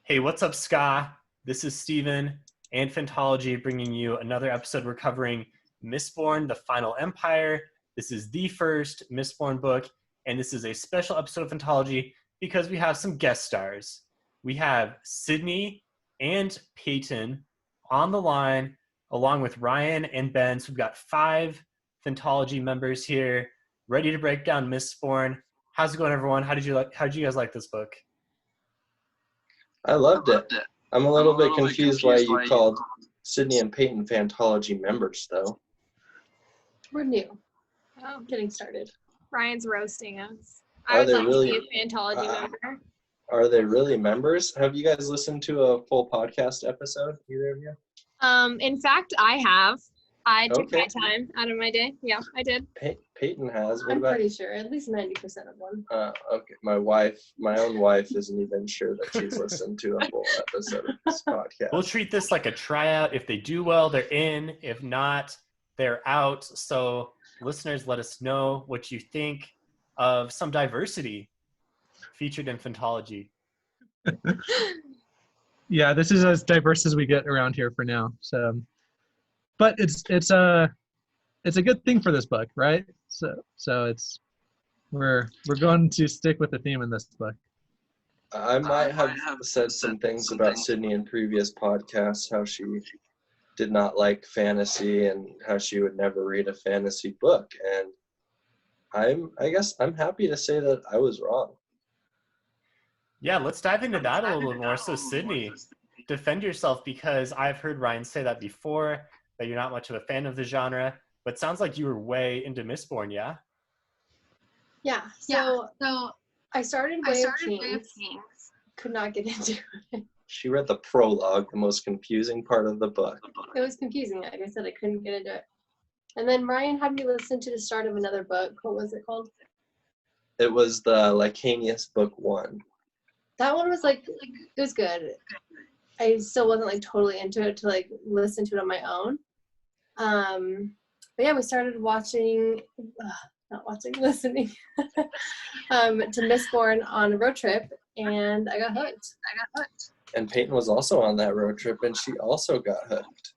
Hey, what's up, Ska? This is Steven and Fantology bringing you another episode. We're covering Mistborn, the Final Empire. This is the first Mistborn book, and this is a special episode of Fantology because we have some guest stars. We have Cydne and Paiton on the line, along with Ryan and Ben. So we've got 5 Fantology members here, ready to break down Mistborn. How's it going, everyone? How did you guys like this book? I loved it. I'm a little bit confused why you called Cydne and Paiton Fantology members, though. We're new. Getting started. Ryan's roasting us. Are I would they like really, to be a Fantology member. Are they really members? Have you guys listened to a full podcast episode, either of you? In fact, I have. I took Okay. that time out of my day. Yeah, I did. Paiton has. What I'm about? pretty sure, at least 90% of one. Okay. My own wife isn't even sure that she's listened to a full episode of this podcast. We'll treat this like a tryout. If they do well, they're in. If not, they're out. So listeners, let us know what you think of some diversity featured in Fantology. Yeah, this is as diverse as we get around here for now. So, but it's a good thing for this book, right? So it's we're going to stick with the theme in this book. I might have said some things about Cydne in previous podcasts, how she did not like fantasy and how she would never read a fantasy book. And I guess I'm happy to say that I was wrong. Yeah, let's dive into that a little more. So Cydne, defend yourself, because I've heard Ryan say that before, that you're not much of a fan of the genre, but sounds like you were way into Mistborn, yeah? Yeah, so I started Way of Kings. Could not get into it. She read the prologue, the most confusing part of the book. It was confusing. Like I said, I couldn't get into it. And then Ryan had me listen to the start of another book. What was it called? It was the Licanius book 1. That one was it was good. I still wasn't totally into it to listen to it on my own. But yeah, we started listening to Mistborn on a road trip, and I got hooked. And Paiton was also on that road trip, and she also got hooked.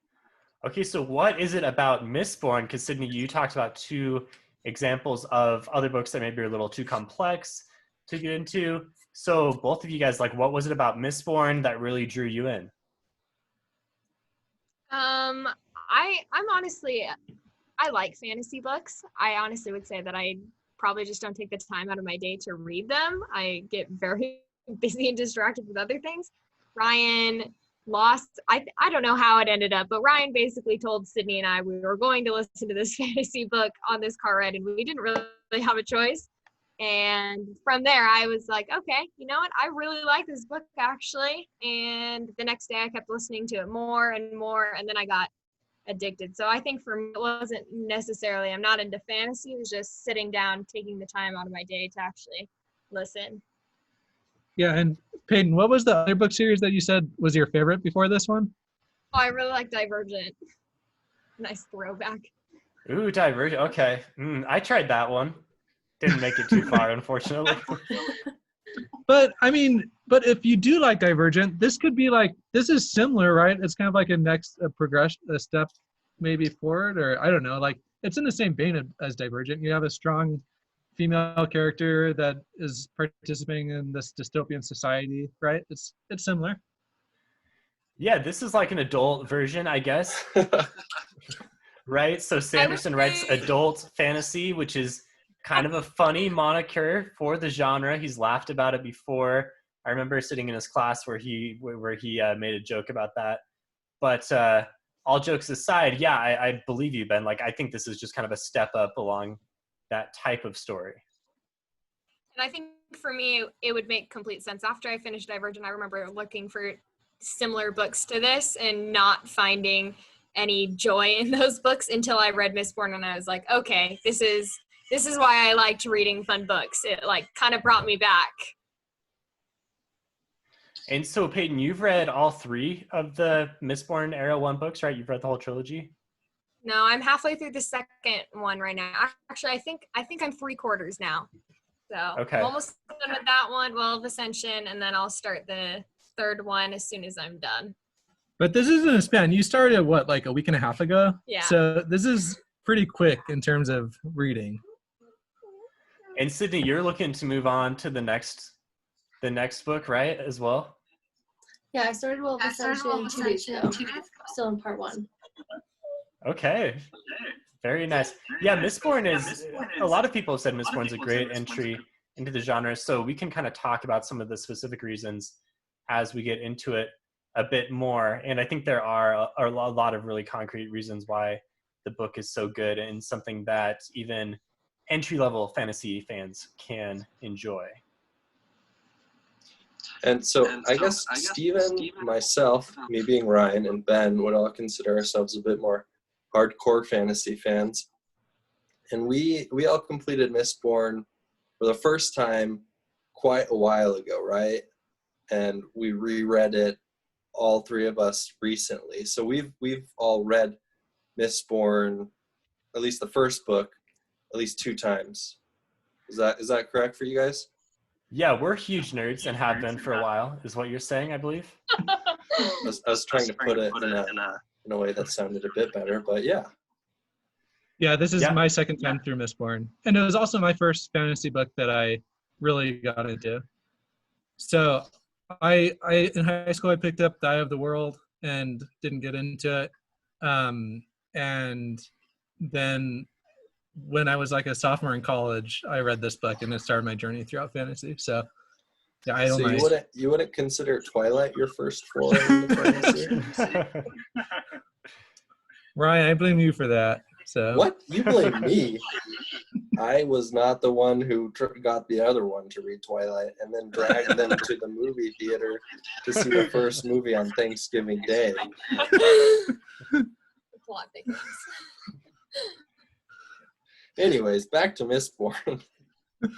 Okay, so what is it about Mistborn? Because Cydne, you talked about 2 examples of other books that maybe are a little too complex to get into. So both of you guys, what was it about Mistborn that really drew you in? I'm honestly, I like fantasy books. I honestly would say that I probably just don't take the time out of my day to read them. I get very busy and distracted with other things. Ryan lost, I don't know how it ended up, but Ryan basically told Cydne and I we were going to listen to this fantasy book on this car ride, and we didn't really have a choice. And from there, I was like, okay, you know what? I really like this book, actually. And the next day, I kept listening to it more and more, and then I got addicted. So I think for me, it wasn't necessarily, I'm not into fantasy. It was just sitting down, taking the time out of my day to actually listen. Yeah, and Paiton, what was the other book series that you said was your favorite before this one? Oh, I really like Divergent. Nice throwback. Ooh, Divergent. Okay. I tried that one. Didn't make it too far, unfortunately. But if you do like Divergent, this could be this is similar, right? It's kind of like a step maybe forward, or I don't know, it's in the same vein as Divergent. You have a strong female character that is participating in this dystopian society, right? It's similar. Yeah, this is like an adult version, I guess. Right? So Sanderson writes adult fantasy, which is kind of a funny moniker for the genre. He's laughed about it before. I remember sitting in his class where he made a joke about that. But all jokes aside, yeah, I believe you, Ben. I think this is just kind of a step up along that type of story. And I think for me, it would make complete sense. After I finished Divergent, I remember looking for similar books to this and not finding any joy in those books until I read Mistborn, and I was like, okay, this is why I liked reading fun books. It kind of brought me back. And so, Paiton, you've read all 3 of the Mistborn Era 1 books, right? You've read the whole trilogy? No, I'm halfway through the second one right now. Actually, I think I'm 3/4 now. So okay. I'm almost done with that one, Well of Ascension, and then I'll start the third one as soon as I'm done. But this isn't a span. You started what, like a week and a half ago? Yeah. So this is pretty quick in terms of reading. And Cydne, you're looking to move on to the next book, right, as well? Yeah, I started Will of Ascension 2 days ago. Still in part 1. Okay. Very nice. Yeah, Mistborn is, a lot of people have said Mistborn's a great entry into the genre, so we can kind of talk about some of the specific reasons as we get into it a bit more. And I think there are a lot of really concrete reasons why the book is so good and something that even entry-level fantasy fans can enjoy. And so I guess Steven, myself, me being Ryan, and Ben would all consider ourselves a bit more hardcore fantasy fans. And we all completed Mistborn for the first time quite a while ago, right? And we reread it, all three of us, recently. So we've all read Mistborn, at least the first book, at least 2 times. Is that correct for you guys? Yeah, we're huge nerds and have been for a while, is what you're saying, I believe. I was trying to put it in a way that sounded a bit better, but yeah. Yeah, this is Yeah. my second time through Mistborn. And it was also my first fantasy book that I really got into. So I in high school, I picked up The Eye of the World and didn't get into it. And then when I was like a sophomore in college, I read this book and it started my journey throughout fantasy. So yeah, I don't So mind. you wouldn't consider Twilight your first foray into fantasy? Ryan, I blame you for that. So What? You blame me? I was not the one who got the other one to read Twilight and then dragged them to the movie theater to see the first movie on Thanksgiving Day. Plot thickens. Anyways, back to Mistborn.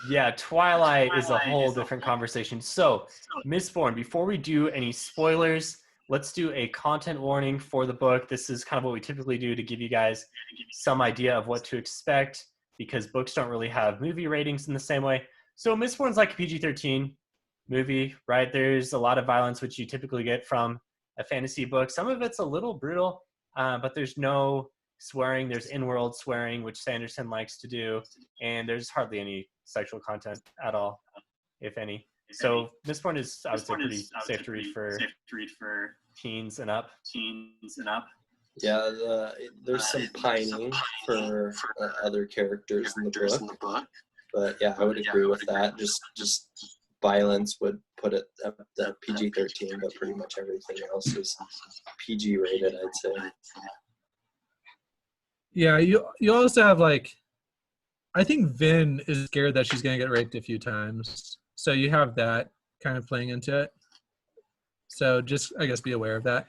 Yeah, Twilight is a whole different conversation. So, Mistborn, before we do any spoilers, let's do a content warning for the book. This is kind of what we typically do to give you guys some idea of what to expect, because books don't really have movie ratings in the same way. So Mistborn's like a PG-13 movie, right? There's a lot of violence, which you typically get from a fantasy book. Some of it's a little brutal, but there's no swearing. There's in-world swearing, which Sanderson likes to do, and there's hardly any sexual content at all, if any. So Mistborn is, I would say, pretty safe to read for teens and up. Yeah, there's some pining for other characters in the book, but yeah, I would agree with that. Just violence would put it at the PG-13, but pretty much everything else is PG rated, I'd say. yeah, you also have like, I think Vin is scared that she's gonna get raped a few times. So you have that kind of playing into it. So just, I guess, be aware of that.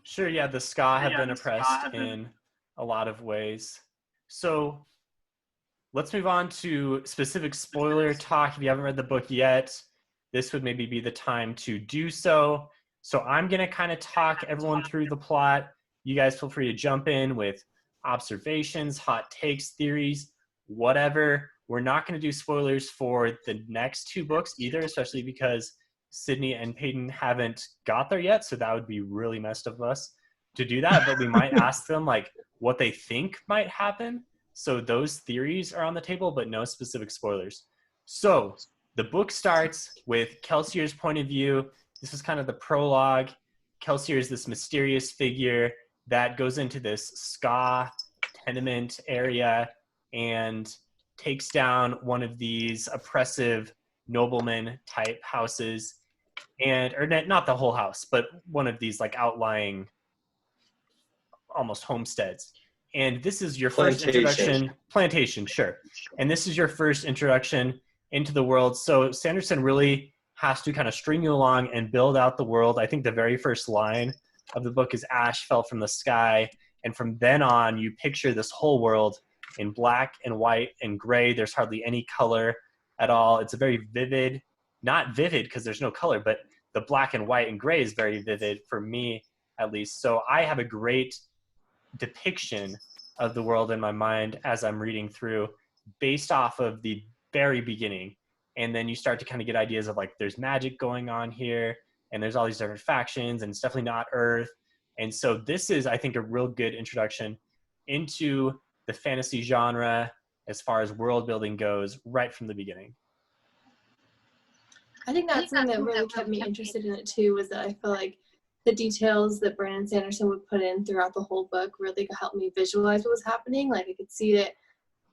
Sure, yeah, the Ska have been oppressed in a lot of ways. So let's move on to specific spoiler talk. If you haven't read the book yet, this would maybe be the time to do so. So I'm going to kind of talk everyone through the plot. You guys feel free to jump in with observations, hot takes, theories, whatever. We're not going to do spoilers for the next 2 books either, especially because Cydne and Paiton haven't got there yet, so that would be really messed of us to do that. But we might ask them like what they think might happen. So those theories are on the table, but no specific spoilers. So the book starts with Kelsier's point of view. This is kind of the prologue. Kelsier is this mysterious figure that goes into this Ska tenement area and takes down one of these oppressive nobleman type houses, and or not the whole house, but one of these like outlying almost homesteads. And this is your first introduction. Plantation, sure. And this is your first introduction into the world. So Sanderson really has to kind of string you along and build out the world. I think the very first line of the book is "Ash fell from the sky." And from then on, you picture this whole world in black and white and gray. There's hardly any color at all. It's a very vivid, not vivid because there's no color, but the black and white and gray is very vivid for me, at least. So I have a great depiction of the world in my mind as I'm reading through, based off of the very beginning. and then you start to kind of get ideas of like there's magic going on here, and there's all these different factions, and it's definitely not Earth. And so this is, I think, a real good introduction into the fantasy genre as far as world building goes right from the beginning. I think that's something that really kept me interested in it too, was that I feel like the details that Brandon Sanderson would put in throughout the whole book really could help me visualize what was happening. Like I could see it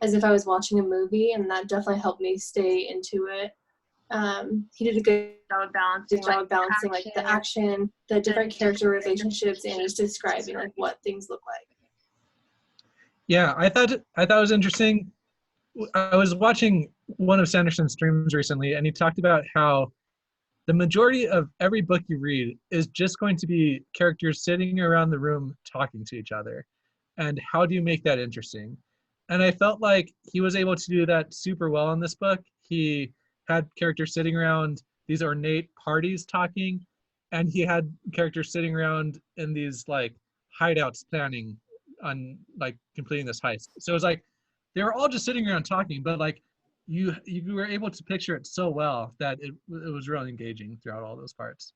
as if I was watching a movie, and that definitely helped me stay into it. He did a good job of balancing like the action, the different character relationships, and just describing like what things look like. Yeah, I thought it was interesting. I was watching one of Sanderson's streams recently, and he talked about how the majority of every book you read is just going to be characters sitting around the room talking to each other. And how do you make that interesting? And I felt like he was able to do that super well in this book. He had characters sitting around these ornate parties talking, and he had characters sitting around in these like hideouts planning on like completing this heist. So it was like they were all just sitting around talking, but like you were able to picture it so well that it was really engaging throughout all those parts.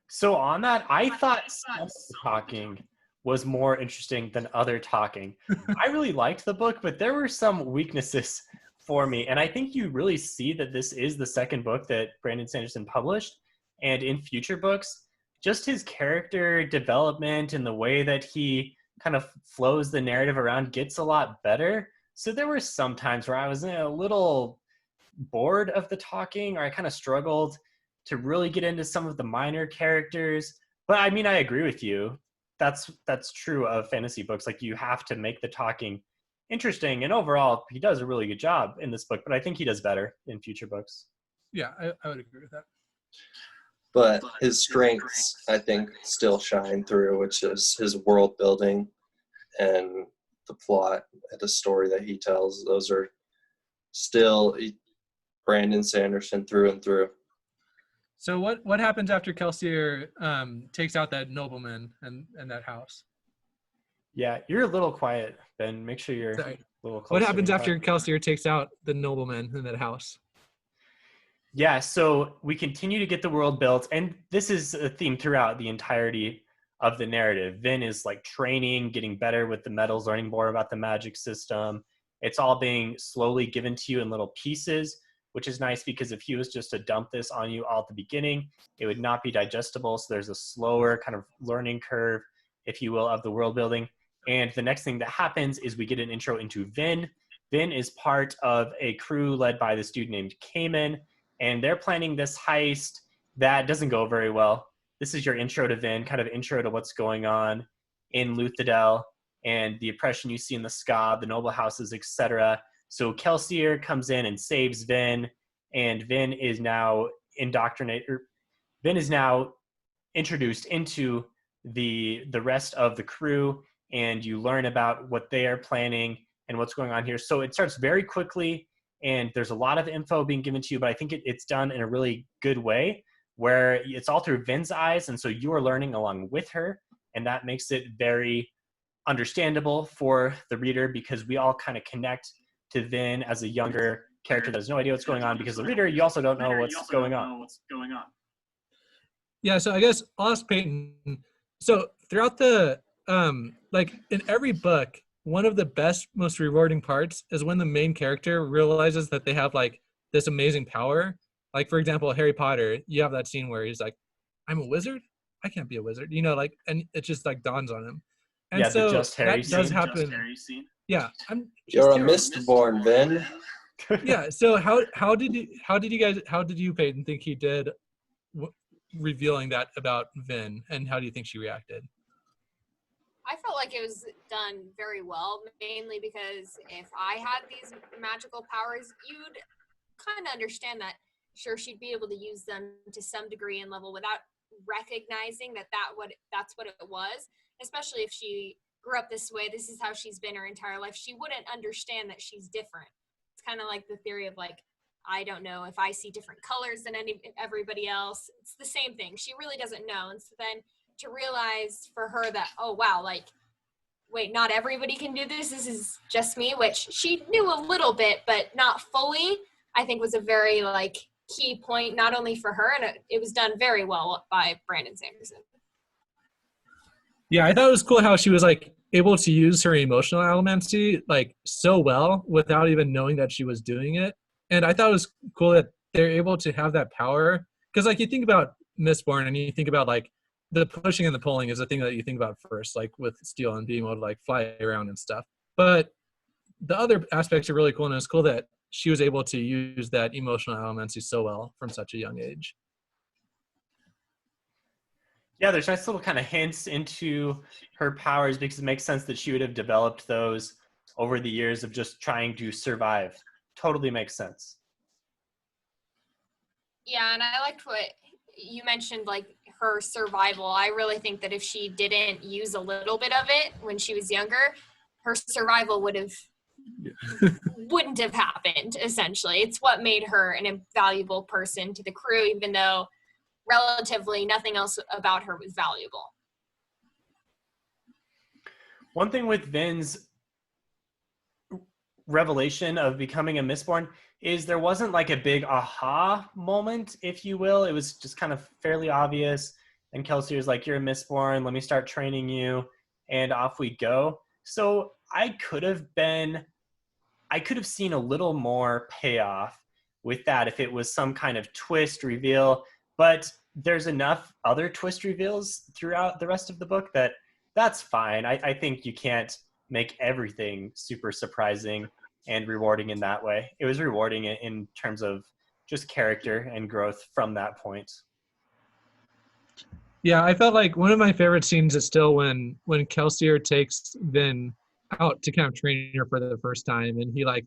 So on that, I thought some of the talking was more interesting than other talking. I really liked the book, but there were some weaknesses for me. And I think you really see that this is the second book that Brandon Sanderson published. And in future books, just his character development and the way that he kind of flows the narrative around gets a lot better. So there were some times where I was a little bored of the talking, or I kind of struggled to really get into some of the minor characters. But I mean, I agree with you. That's true of fantasy books. Like you have to make the talking interesting, and overall he does a really good job in this book, but I think he does better in future books. Yeah, I would agree with that. But his strengths, I think, still shine through, which is his world building and the plot and the story that he tells. Those are still Brandon Sanderson through and through. So what happens after Kelsier takes out that nobleman and that house? Yeah, you're a little quiet, Ben. Make sure you're Sorry. a little closer. What happens after Kelsier takes out the nobleman in that house? Yeah, so we continue to get the world built, and this is a theme throughout the entirety of the narrative. Vin is like training, getting better with the metals, learning more about the magic system. It's all being slowly given to you in little pieces, which is nice because if he was just to dump this on you all at the beginning, it would not be digestible. So there's a slower kind of learning curve, if you will, of the world building. And the next thing that happens is we get an intro into Vin. Vin is part of a crew led by this dude named Cayman, and they're planning this heist that doesn't go very well. This is your intro to Vin, kind of intro to what's going on in Luthadel and the oppression you see in the Scob, the noble houses, etc. So Kelsier comes in and saves Vin, and Vin is now introduced into the rest of the crew, and you learn about what they are planning and what's going on here. So it starts very quickly, and there's a lot of info being given to you, but I think it's done in a really good way where it's all through Vin's eyes, and so you are learning along with her, and that makes it very understandable for the reader because we all kind of connect to Vin as a younger character that has no idea what's going on, because the reader, you also don't know what's going on. Yeah, so I guess I'll ask Peyton. So throughout the, like in every book, one of the best, most rewarding parts is when the main character realizes that they have like this amazing power. Like for example, Harry Potter, you have that scene where he's like, I'm a wizard? I can't be a wizard. You know, like, and it just like dawns on him. And Yeah, so the Just Harry that does scene. happen. Yeah. You're a Mistborn, Vin. Yeah. So how did you, Peyton, think he did revealing that about Vin, and how do you think she reacted? I felt like it was done very well, mainly because if I had these magical powers, you'd kind of understand that, sure, she'd be able to use them to some degree and level without recognizing that's what it was, especially if she grew up this way. This is how she's been her entire life. She wouldn't understand that she's different. It's kind of like the theory of like, I don't know if I see different colors than everybody else. It's the same thing. She really doesn't know. And so then to realize for her that, oh, wow, like wait, not everybody can do this. This is just me, which she knew a little bit, but not fully, I think was a very like key point, not only for her, and it was done very well by Brandon Sanderson. Yeah, I thought it was cool how she was like able to use her emotional elemency like so well without even knowing that she was doing it. And I thought it was cool that they're able to have that power. Because like you think about Mistborn and you think about like the pushing and the pulling is the thing that you think about first, like with Steel and being able to like fly around and stuff. But the other aspects are really cool, and it's cool that she was able to use that emotional elemency so well from such a young age. Yeah, there's nice little kind of hints into her powers because it makes sense that she would have developed those over the years of just trying to survive. Totally makes sense. Yeah, and I liked what you mentioned, like her survival. I really think that if she didn't use a little bit of it when she was younger, her survival wouldn't have happened, essentially. It's what made her an invaluable person to the crew, even though relatively nothing else about her was valuable. One thing with Vin's revelation of becoming a Mistborn is there wasn't like a big aha moment, if you will. It was just kind of fairly obvious. And Kelsier's like, you're a Mistborn, let me start training you, and off we go. So I could have seen a little more payoff with that if it was some kind of twist reveal, but there's enough other twist reveals throughout the rest of the book that's fine. I think you can't make everything super surprising and rewarding in that way. It was rewarding in terms of just character and growth from that point. Yeah, I felt like one of my favorite scenes is still when Kelsier takes Vin out to kind of train her for the first time, and he like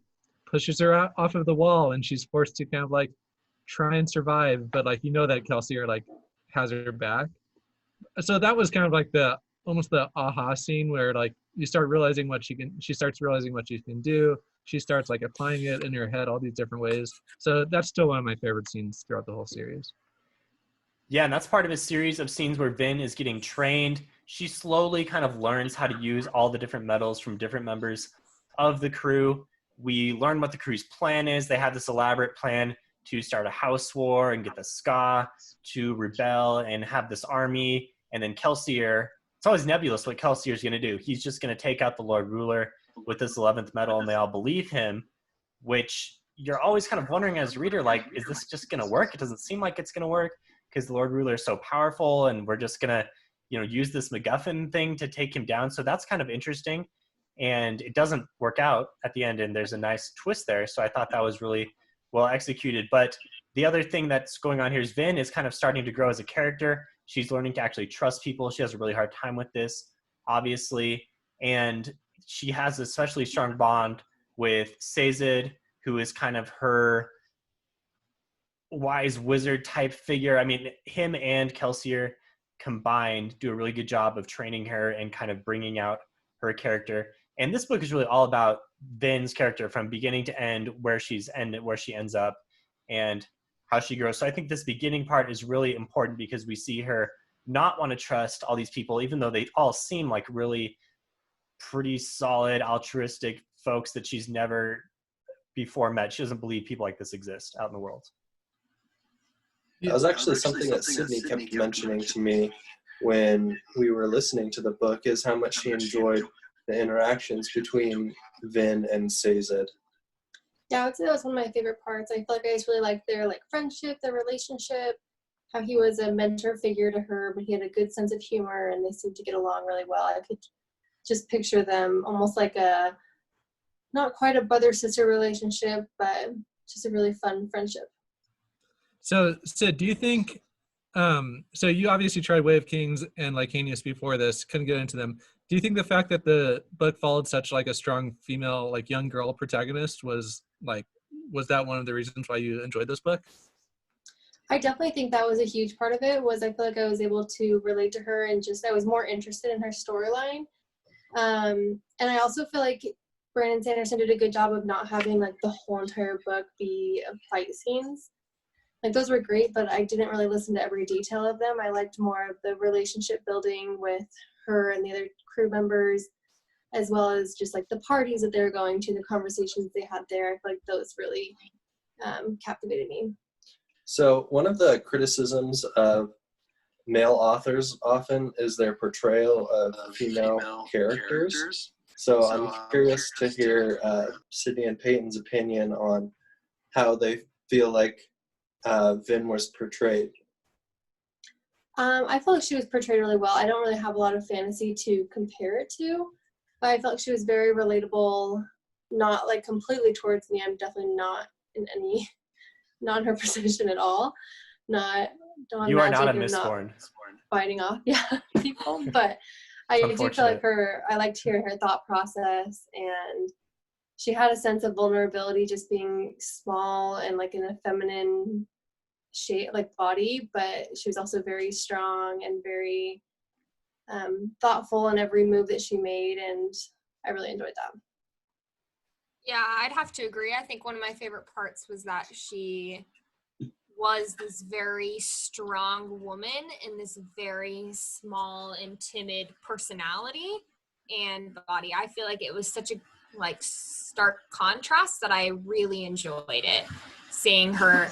pushes her out off of the wall, and she's forced to kind of like try and survive, but like that Kelsier like has her back. So that was kind of like almost the aha scene where like she starts realizing what she can do. She starts like applying it in her head all these different ways. So that's still one of my favorite scenes throughout the whole series. Yeah, and that's part of a series of scenes where Vin is getting trained. She slowly kind of learns how to use all the different metals from different members of the crew. We learn what the crew's plan is. They have this elaborate plan to start a house war and get the Ska to rebel and have this army. And then Kelsier, it's always nebulous what Kelsier's going to do. He's just going to take out the Lord Ruler with this 11th metal, and they all believe him, which you're always kind of wondering as a reader, like, is this just going to work? It doesn't seem like it's going to work because the Lord Ruler is so powerful, and we're just going to, use this MacGuffin thing to take him down. So that's kind of interesting. And it doesn't work out at the end, and there's a nice twist there. So I thought that was really well executed. But the other thing that's going on here is Vin is kind of starting to grow as a character. She's learning to actually trust people. She has a really hard time with this, obviously. And she has a especially strong bond with Cydne, who is kind of her wise wizard type figure. I mean, him and Kelsier combined do a really good job of training her and kind of bringing out her character. And this book is really all about Vin's character from beginning to end, where she ends up and how she grows. So I think this beginning part is really important because we see her not want to trust all these people, even though they all seem like really pretty solid, altruistic folks that she's never before met. She doesn't believe people like this exist out in the world. That was actually something that Cydne kept mentioning to me when we were listening to the book, is how much she enjoyed the interactions between Vin and Cydne. Yeah, I would say that was one of my favorite parts. I feel like I just really liked their friendship, their relationship, how he was a mentor figure to her, but he had a good sense of humor, and they seemed to get along really well. I could just picture them almost like not quite a brother-sister relationship, but just a really fun friendship. So, Sid, do you think, so you obviously tried Way of Kings and Lycanius before this, couldn't get into them. Do you think the fact that the book followed such a strong female, young girl protagonist was that one of the reasons why you enjoyed this book? I definitely think that was a huge part of it, was I feel like I was able to relate to her and I was more interested in her storyline. And I also feel like Brandon Sanderson did a good job of not having the whole entire book be fight scenes. Those were great, but I didn't really listen to every detail of them. I liked more of the relationship building with her and the other crew members. as well as just like the parties that they were going to, the conversations they had there. I feel like those really captivated me. So one of the criticisms of male authors often is their portrayal of female characters. So I'm curious to hear Cydne and Paiton's opinion on how they feel like Vin was portrayed. I feel like she was portrayed really well. I don't really have a lot of fantasy to compare it to, but I felt like she was very relatable, not like completely towards me. I'm definitely not not in her position at all. Don't You are not a magic and Mistborn. fighting off people, but I do feel like I liked hearing her thought process, and she had a sense of vulnerability, just being small and like in a feminine shape, like body, but she was also very strong and very thoughtful in every move that she made, and I really enjoyed that. Yeah, I'd have to agree. I think one of my favorite parts was that she was this very strong woman in this very small and timid personality and body. I feel like it was such a like stark contrast that I really enjoyed it, seeing her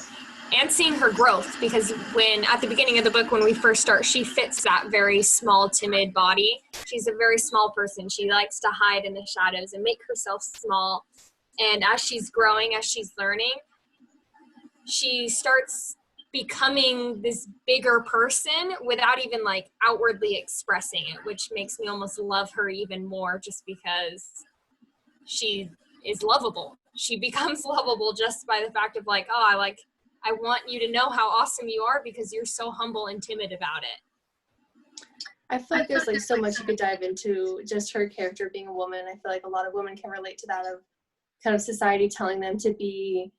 growth, because when at the beginning of the book, when we first start, she fits that very small, timid body. She's a very small person. She likes to hide in the shadows and make herself small. And as she's growing, as she's learning, she starts becoming this bigger person without even like outwardly expressing it, which makes me almost love her even more, just because she is lovable. She becomes lovable just by the fact of like, oh, I want you to know how awesome you are because you're so humble and timid about it. I feel like there's like so much you could dive into just her character being a woman. I feel like a lot of women can relate to that, of kind of society telling them to be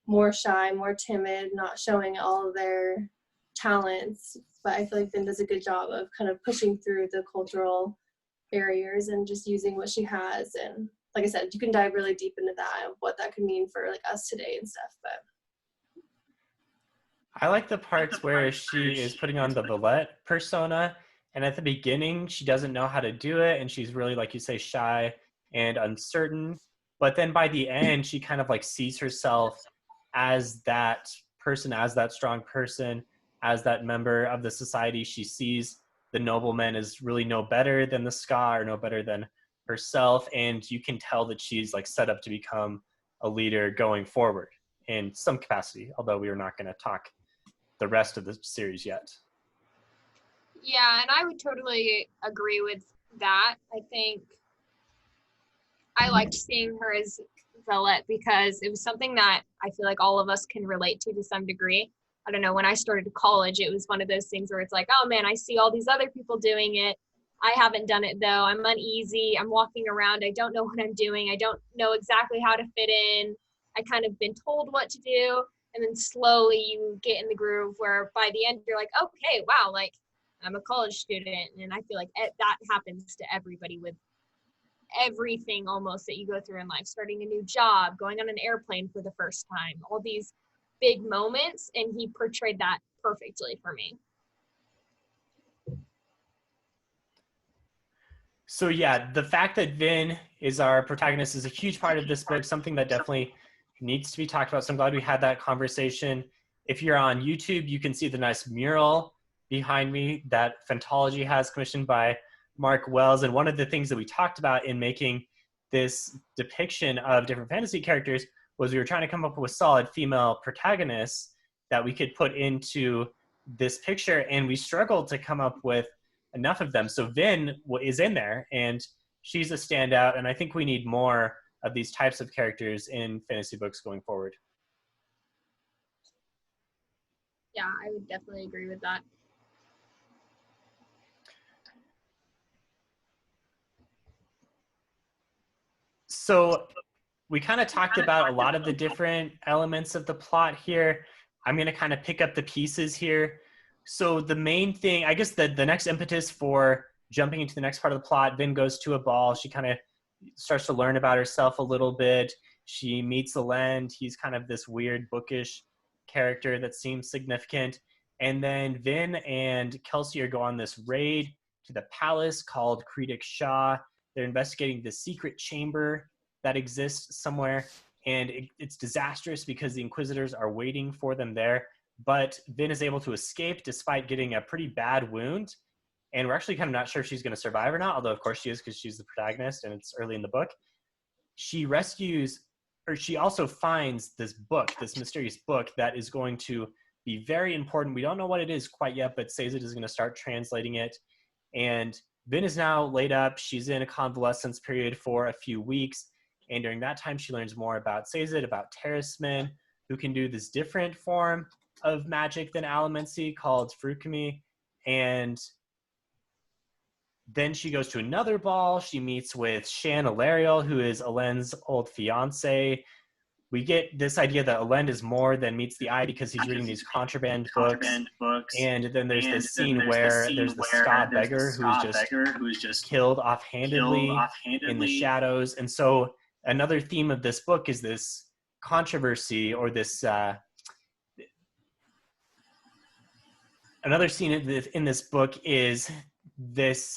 more shy, more timid, not showing all of their talents. But I feel like Vin does a good job of kind of pushing through the cultural barriers and just using what she has. And like I said, you can dive really deep into that, of what that could mean for like us today and stuff. But I like the parts where she is putting on the Valette persona, and at the beginning she doesn't know how to do it, and she's really, like you say, shy and uncertain. But then by the end, she kind of like sees herself as that person, as that strong person, as that member of the society. She sees the nobleman as really no better than the Ska, or no better than herself, and you can tell that she's like set up to become a leader going forward in some capacity, although we are not going to talk the rest of the series yet. Yeah, and I would totally agree with that. I think I liked seeing her as Valette because it was something that I feel like all of us can relate to some degree. I don't know, when I started college, it was one of those things where it's like, oh man, I see all these other people doing it. I haven't done it though. I'm uneasy. I'm walking around. I don't know what I'm doing. I don't know exactly how to fit in. I kind of been told what to do. And then slowly you get in the groove where by the end you're like, okay, wow, like I'm a college student. And I feel like that happens to everybody with everything almost that you go through in life, starting a new job, going on an airplane for the first time, all these big moments. And he portrayed that perfectly for me. So yeah, the fact that Vin is our protagonist is a huge part of this book, something that definitely needs to be talked about. So I'm glad we had that conversation. If you're on YouTube, you can see the nice mural behind me that Fantology has, commissioned by Mark Wells. And one of the things that we talked about in making this depiction of different fantasy characters was we were trying to come up with solid female protagonists that we could put into this picture, and we struggled to come up with enough of them. So Vin is in there, and she's a standout, and I think we need more of these types of characters in fantasy books going forward. Yeah, I would definitely agree with that. So we kind of talked about a lot of the different elements of the plot here. I'm going to kind of pick up the pieces here. So the main thing, I guess the next impetus for jumping into the next part of the plot, Vin goes to a ball. She kind of starts to learn about herself a little bit. She meets Alend. He's kind of this weird bookish character that seems significant. And then Vin and Kelsey go on this raid to the palace called Creedic Shaw. They're investigating this secret chamber that exists somewhere, and it's disastrous because the Inquisitors are waiting for them there. But Vin is able to escape despite getting a pretty bad wound. And we're actually kind of not sure if she's going to survive or not, although of course she is because she's the protagonist and it's early in the book. She also finds this book, this mysterious book that is going to be very important. We don't know what it is quite yet, but Cydne is going to start translating it. And Vin is now laid up. She's in a convalescence period for a few weeks. And during that time, she learns more about Cydne, about Terrismen, who can do this different form of magic than Allomancy called Fruchemy. And then she goes to another ball. She meets with Shan Alariel, who is Elend's old fiance. We get this idea that Elend is more than meets the eye because he's reading these contraband books. And then there's this scene where there's the Ska beggar who is just killed offhandedly in the shadows. And so another theme of this book is this controversy, or this another scene in this book is this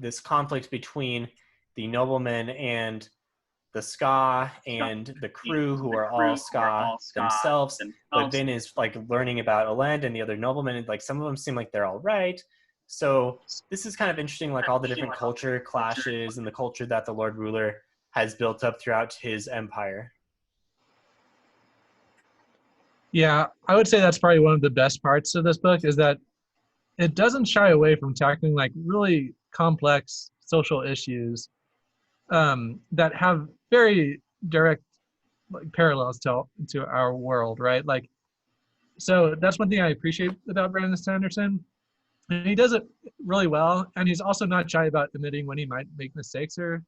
this conflict between the nobleman and the Ska and the crew, who are all Ska themselves. But Vin is like learning about Elend and the other noblemen, and like some of them seem like they're all right. So this is kind of interesting, like all the different culture clashes and the culture that the Lord Ruler has built up throughout his empire. Yeah, I would say that's probably one of the best parts of this book, is that it doesn't shy away from tackling like really complex social issues that have very direct like parallels to our world, right? Like, so that's one thing I appreciate about Brandon Sanderson, and he does it really well. And he's also not shy about admitting when he might make mistakes, or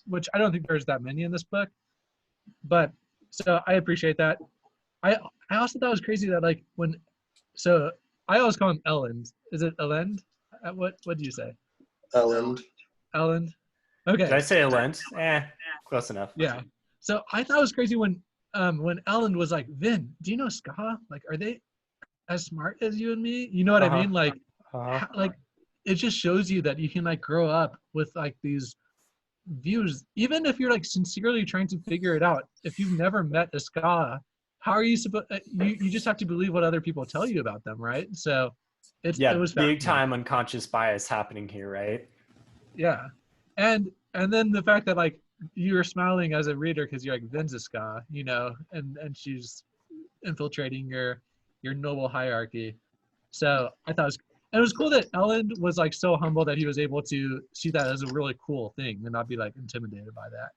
which I don't think there's that many in this book. But so I appreciate that. I also thought it was crazy that like so I always call him Elend. Is it Elend? What do you say? Elend. Elend. Okay. Did I say Elend? Close enough. Yeah. So I thought it was crazy when Elend was like, Vin, do you know Ska? Like, are they as smart as you and me? You know what I mean? Like, like it just shows you that you can like grow up with like these views, even if you're like sincerely trying to figure it out. If you've never met a Ska, how are you supposed? You just have to believe what other people tell you about them, right? So it was big time unconscious bias happening here, right? Yeah, and then the fact that like you're smiling as a reader because you're like, Vin's a Ska, you know, and she's infiltrating your noble hierarchy. So I thought it was cool that Elend was like so humble that he was able to see that as a really cool thing and not be like intimidated by that.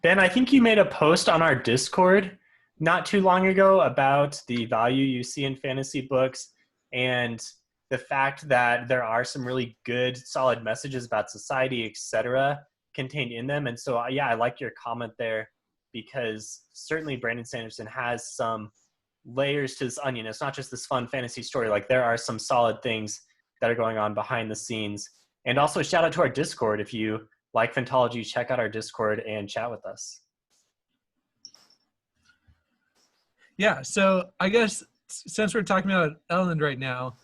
Ben, I think you made a post on our Discord not too long ago about the value you see in fantasy books and the fact that there are some really good, solid messages about society, etc., contained in them. And so, yeah, I like your comment there, because certainly Brandon Sanderson has some layers to this onion. It's not just this fun fantasy story. Like, there are some solid things that are going on behind the scenes. And also, shout out to our Discord. If you like Fantology, check out our Discord and chat with us. Yeah, so I guess since we're talking about Elend right now,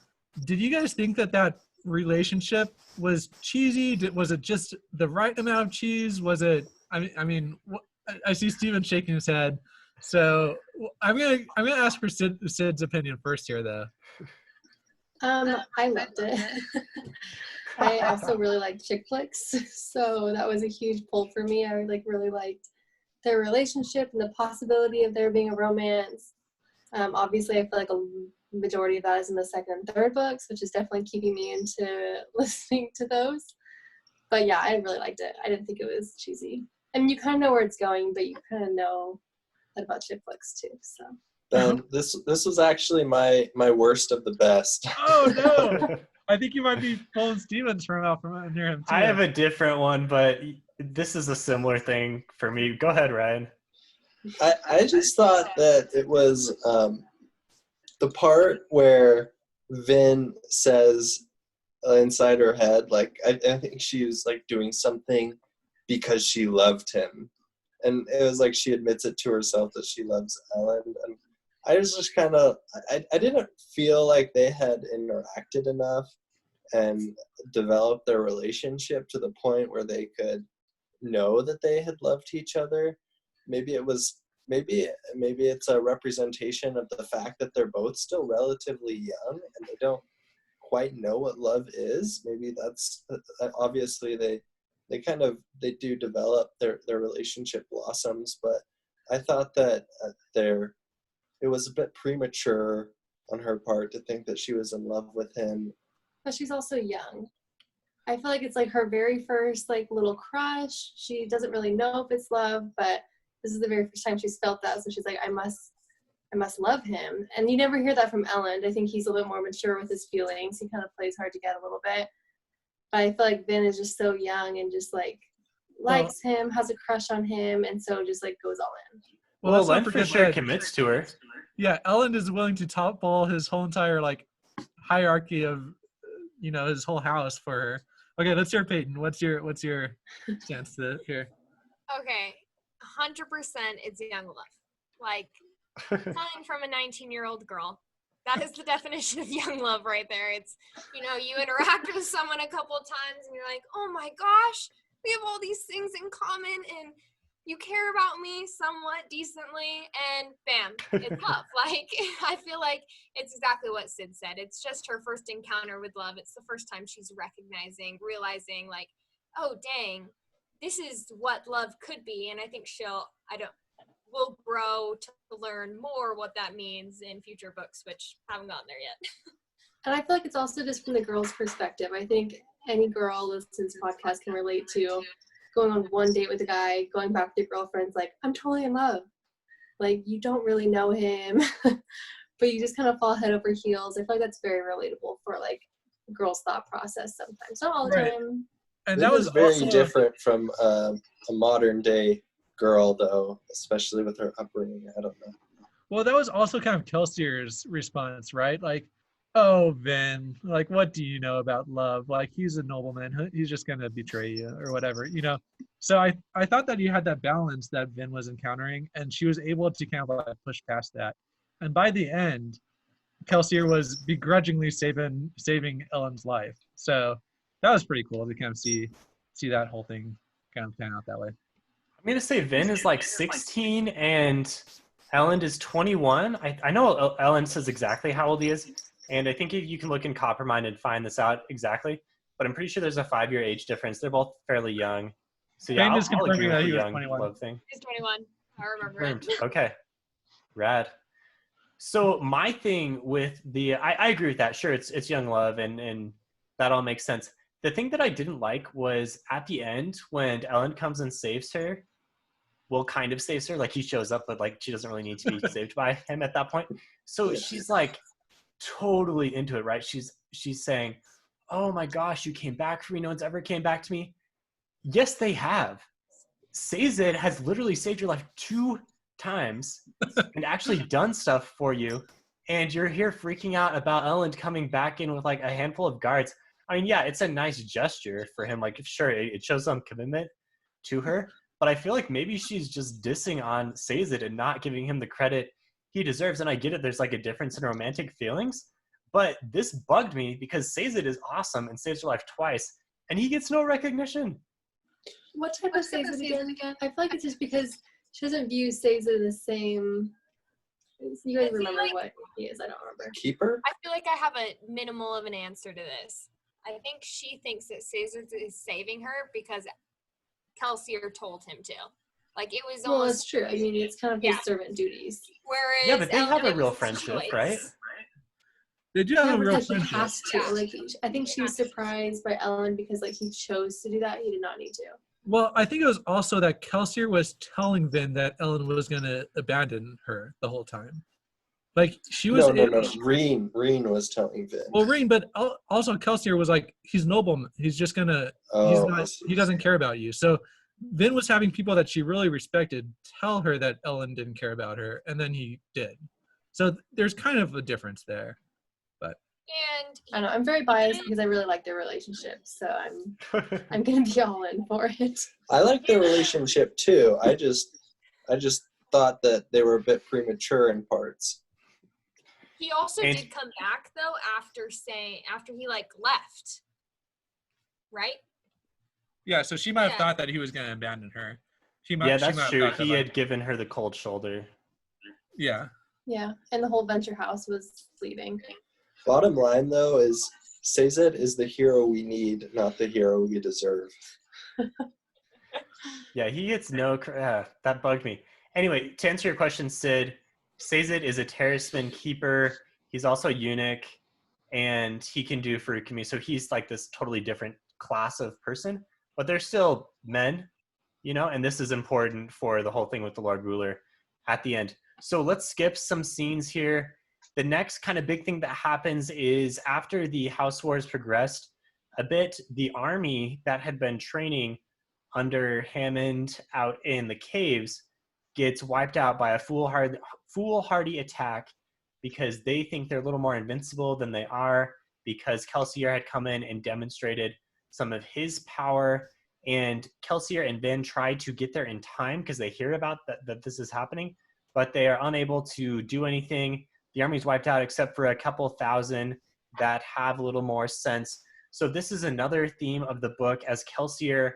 did you guys think that relationship was cheesy? Was it just the right amount of cheese? Was it? I mean, I see Steven shaking his head. So I'm gonna ask for Sid's opinion first here, though. I loved it. I also really liked chick flicks, so that was a huge pull for me. I really liked their relationship and the possibility of there being a romance. Obviously, I feel like a majority of that is in the second and third books, which is definitely keeping me into listening to those. But yeah, I really liked it. I didn't think it was cheesy. I mean, you kind of know where it's going, but you kind of know that about chick flicks too. So. This was actually my worst of the best. Oh no! I think you might be pulling Stevens from near him too. I have a different one, but this is a similar thing for me. Go ahead, Ryan. I just thought that it was the part where Vin says inside her head, like, I think she was like doing something because she loved him. And it was like she admits it to herself that she loves Elend. And I was just kind of, I didn't feel like they had interacted enough. and develop their relationship to the point where they could know that they had loved each other. Maybe it's a representation of the fact that they're both still relatively young and they don't quite know what love is. Maybe that's obviously they do develop their relationship blossoms, but I thought that it was a bit premature on her part to think that she was in love with him. But she's also young. I feel like it's like her very first like little crush. She doesn't really know if it's love, but this is the very first time she's felt that. So she's like, I must love him. And you never hear that from Ellen. I think he's a little bit more mature with his feelings. He kind of plays hard to get a little bit. But I feel like Vin is just so young and just like likes him, has a crush on him, and so just like goes all in. Well, Len for sure commits to her. Yeah, Ellen is willing to topple his whole entire like hierarchy of, his whole house for her. Okay, let's hear Peyton. What's your chance to hear? Okay, 100% it's young love. Like, coming from a 19-year-old girl, that is the definition of young love right there. It's, you interact with someone a couple of times and you're like, oh my gosh, we have all these things in common and you care about me somewhat decently, and bam, it's love. Like, I feel like it's exactly what Sid said. It's just her first encounter with love. It's the first time she's realizing like, oh dang, this is what love could be. And I think we'll grow to learn more what that means in future books, which haven't gotten there yet. And I feel like it's also just from the girl's perspective. I think any girl listening to this podcast can relate to going on one date with a guy, going back with your girlfriend's like, I'm totally in love. Like, you don't really know him, but you just kind of fall head over heels. I feel like that's very relatable for like a girl's thought process sometimes. Not all the time. And that was very different from a modern day girl, though, especially with her upbringing. I don't know. Well, that was also kind of Kelsier's response, right? Like, oh, Vin, like, what do you know about love? Like, he's a nobleman. He's just going to betray you or whatever, So I thought that you had that balance that Vin was encountering, and she was able to kind of like push past that. And by the end, Kelsier was begrudgingly saving Ellen's life. So that was pretty cool to kind of see that whole thing kind of pan out that way. I'm going to say Vin is like 16 and Ellen is 21. I know Ellen says exactly how old he is. And I think you can look in Coppermind and find this out exactly. But I'm pretty sure there's a 5-year age difference. They're both fairly young. So yeah, I'll agree with the young love thing. He's 21. I remember it. Okay. Rad. So my thing with I agree with that. Sure, it's young love and that all makes sense. The thing that I didn't like was at the end when Ellen comes and saves her. Well, kind of saves her. Like, he shows up, but like she doesn't really need to be saved by him at that point. So she's like totally into it, right? She's saying, oh my gosh, you came back for me. No one's ever came back to me. Yes, they have. Cydne has literally saved your life 2 times and actually done stuff for you. And you're here freaking out about Ellen coming back in with like a handful of guards. I mean, yeah, it's a nice gesture for him. Like, sure, it shows some commitment to her. But I feel like maybe she's just dissing on Cydne and not giving him the credit he deserves. And I get it, there's like a difference in romantic feelings. But this bugged me because Cydne is awesome and saves her life twice. And he gets no recognition. What type of Cydne again? I feel like it's just because she doesn't view Cydne the same. You guys remember what he is? I don't remember. Keeper? I feel like I have a minimal of an answer to this. I think she thinks that Cydne is saving her because Kelsier told him to. Like, it was almost... Well, it's true. I mean, it's kind of his servant duties. Whereas yeah, but they have a real friendship, right? They do have a real like friendship. He has to. Like, I think she was surprised by Ellen because like he chose to do that. He did not need to. Well, I think it was also that Kelsier was telling Vin that Ellen was going to abandon her the whole time. Like, she was... No. Reen was telling Vin. Well, Reen, but also Kelsier was like, he's noble. He's just going to... he doesn't care about you. So Vin was having people that she really respected tell her that Ellen didn't care about her, and then he did. So there's kind of a difference there. But I know, I'm very biased because I really like their relationship, so I'm gonna be all in for it. I like their relationship too. I just thought that they were a bit premature in parts. He also did come back though after he like left. right? Yeah, so she might have thought that he was going to abandon her. She might That's have true. thought that, He had given her the cold shoulder. Yeah. Yeah, and the whole venture house was leaving. Bottom line, though, is Cydne is the hero we need, not the hero we deserve. Yeah, he gets no. That bugged me. Anyway, to answer your question, Sid, Cydne is a talisman keeper. He's also a eunuch, and he can do furukumi. So he's like this totally different class of person, but they're still men, and this is important for the whole thing with the Lord Ruler at the end. So let's skip some scenes here. The next kind of big thing that happens is after the House Wars progressed a bit, the army that had been training under Hammond out in the caves gets wiped out by a foolhardy attack because they think they're a little more invincible than they are, because Kelsier had come in and demonstrated some of his power, and Kelsier and Ben try to get there in time because they hear about that this is happening, but they are unable to do anything. The army's wiped out except for a couple thousand that have a little more sense. So this is another theme of the book, as Kelsier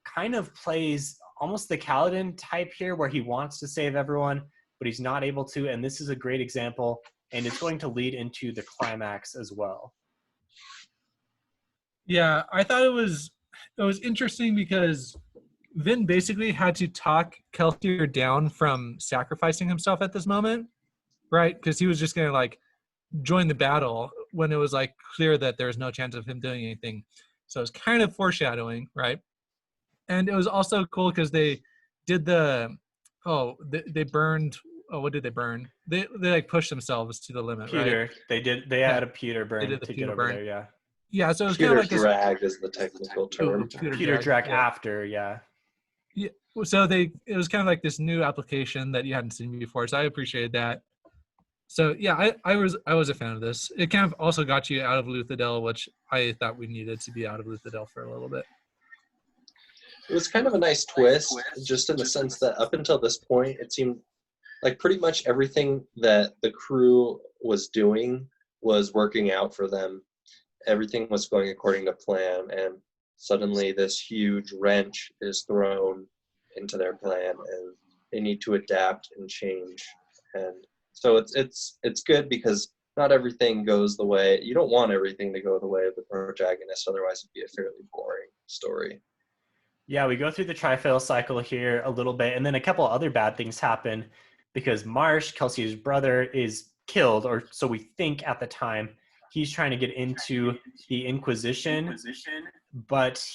kind of plays almost the Kaladin type here, where he wants to save everyone, but he's not able to. And this is a great example, and it's going to lead into the climax as well. Yeah, I thought it was interesting because Vin basically had to talk Kelsier down from sacrificing himself at this moment, right? Because he was just going to like join the battle when it was like clear that there was no chance of him doing anything. So it was kind of foreshadowing, right? And it was also cool because they did they burned. Oh, what did they burn? They like pushed themselves to the limit, Pewter. right? They had a pewter burn to get over there, yeah. Yeah, so it was kind Pewter of like this drag is the technical term. Pewter drag after, yeah. Yeah, so it was kind of like this new application that you hadn't seen before, so I appreciated that. So yeah, I was a fan of this. It kind of also got you out of Luthadel, which I thought we needed to be out of Luthadel for a little bit. It was kind of a nice twist, just in the sense that up until this point, it seemed like pretty much everything that the crew was doing was working out for them. Everything was going according to plan, and suddenly this huge wrench is thrown into their plan, and they need to adapt and change. And so it's good because not everything goes the way you don't want everything to go the way of the protagonist. Otherwise, it'd be a fairly boring story. Yeah, we go through the trifail cycle here a little bit, and then a couple other bad things happen because Marsh, Kelsey's brother, is killed, or so we think at the time. He's trying to get into the Inquisition, but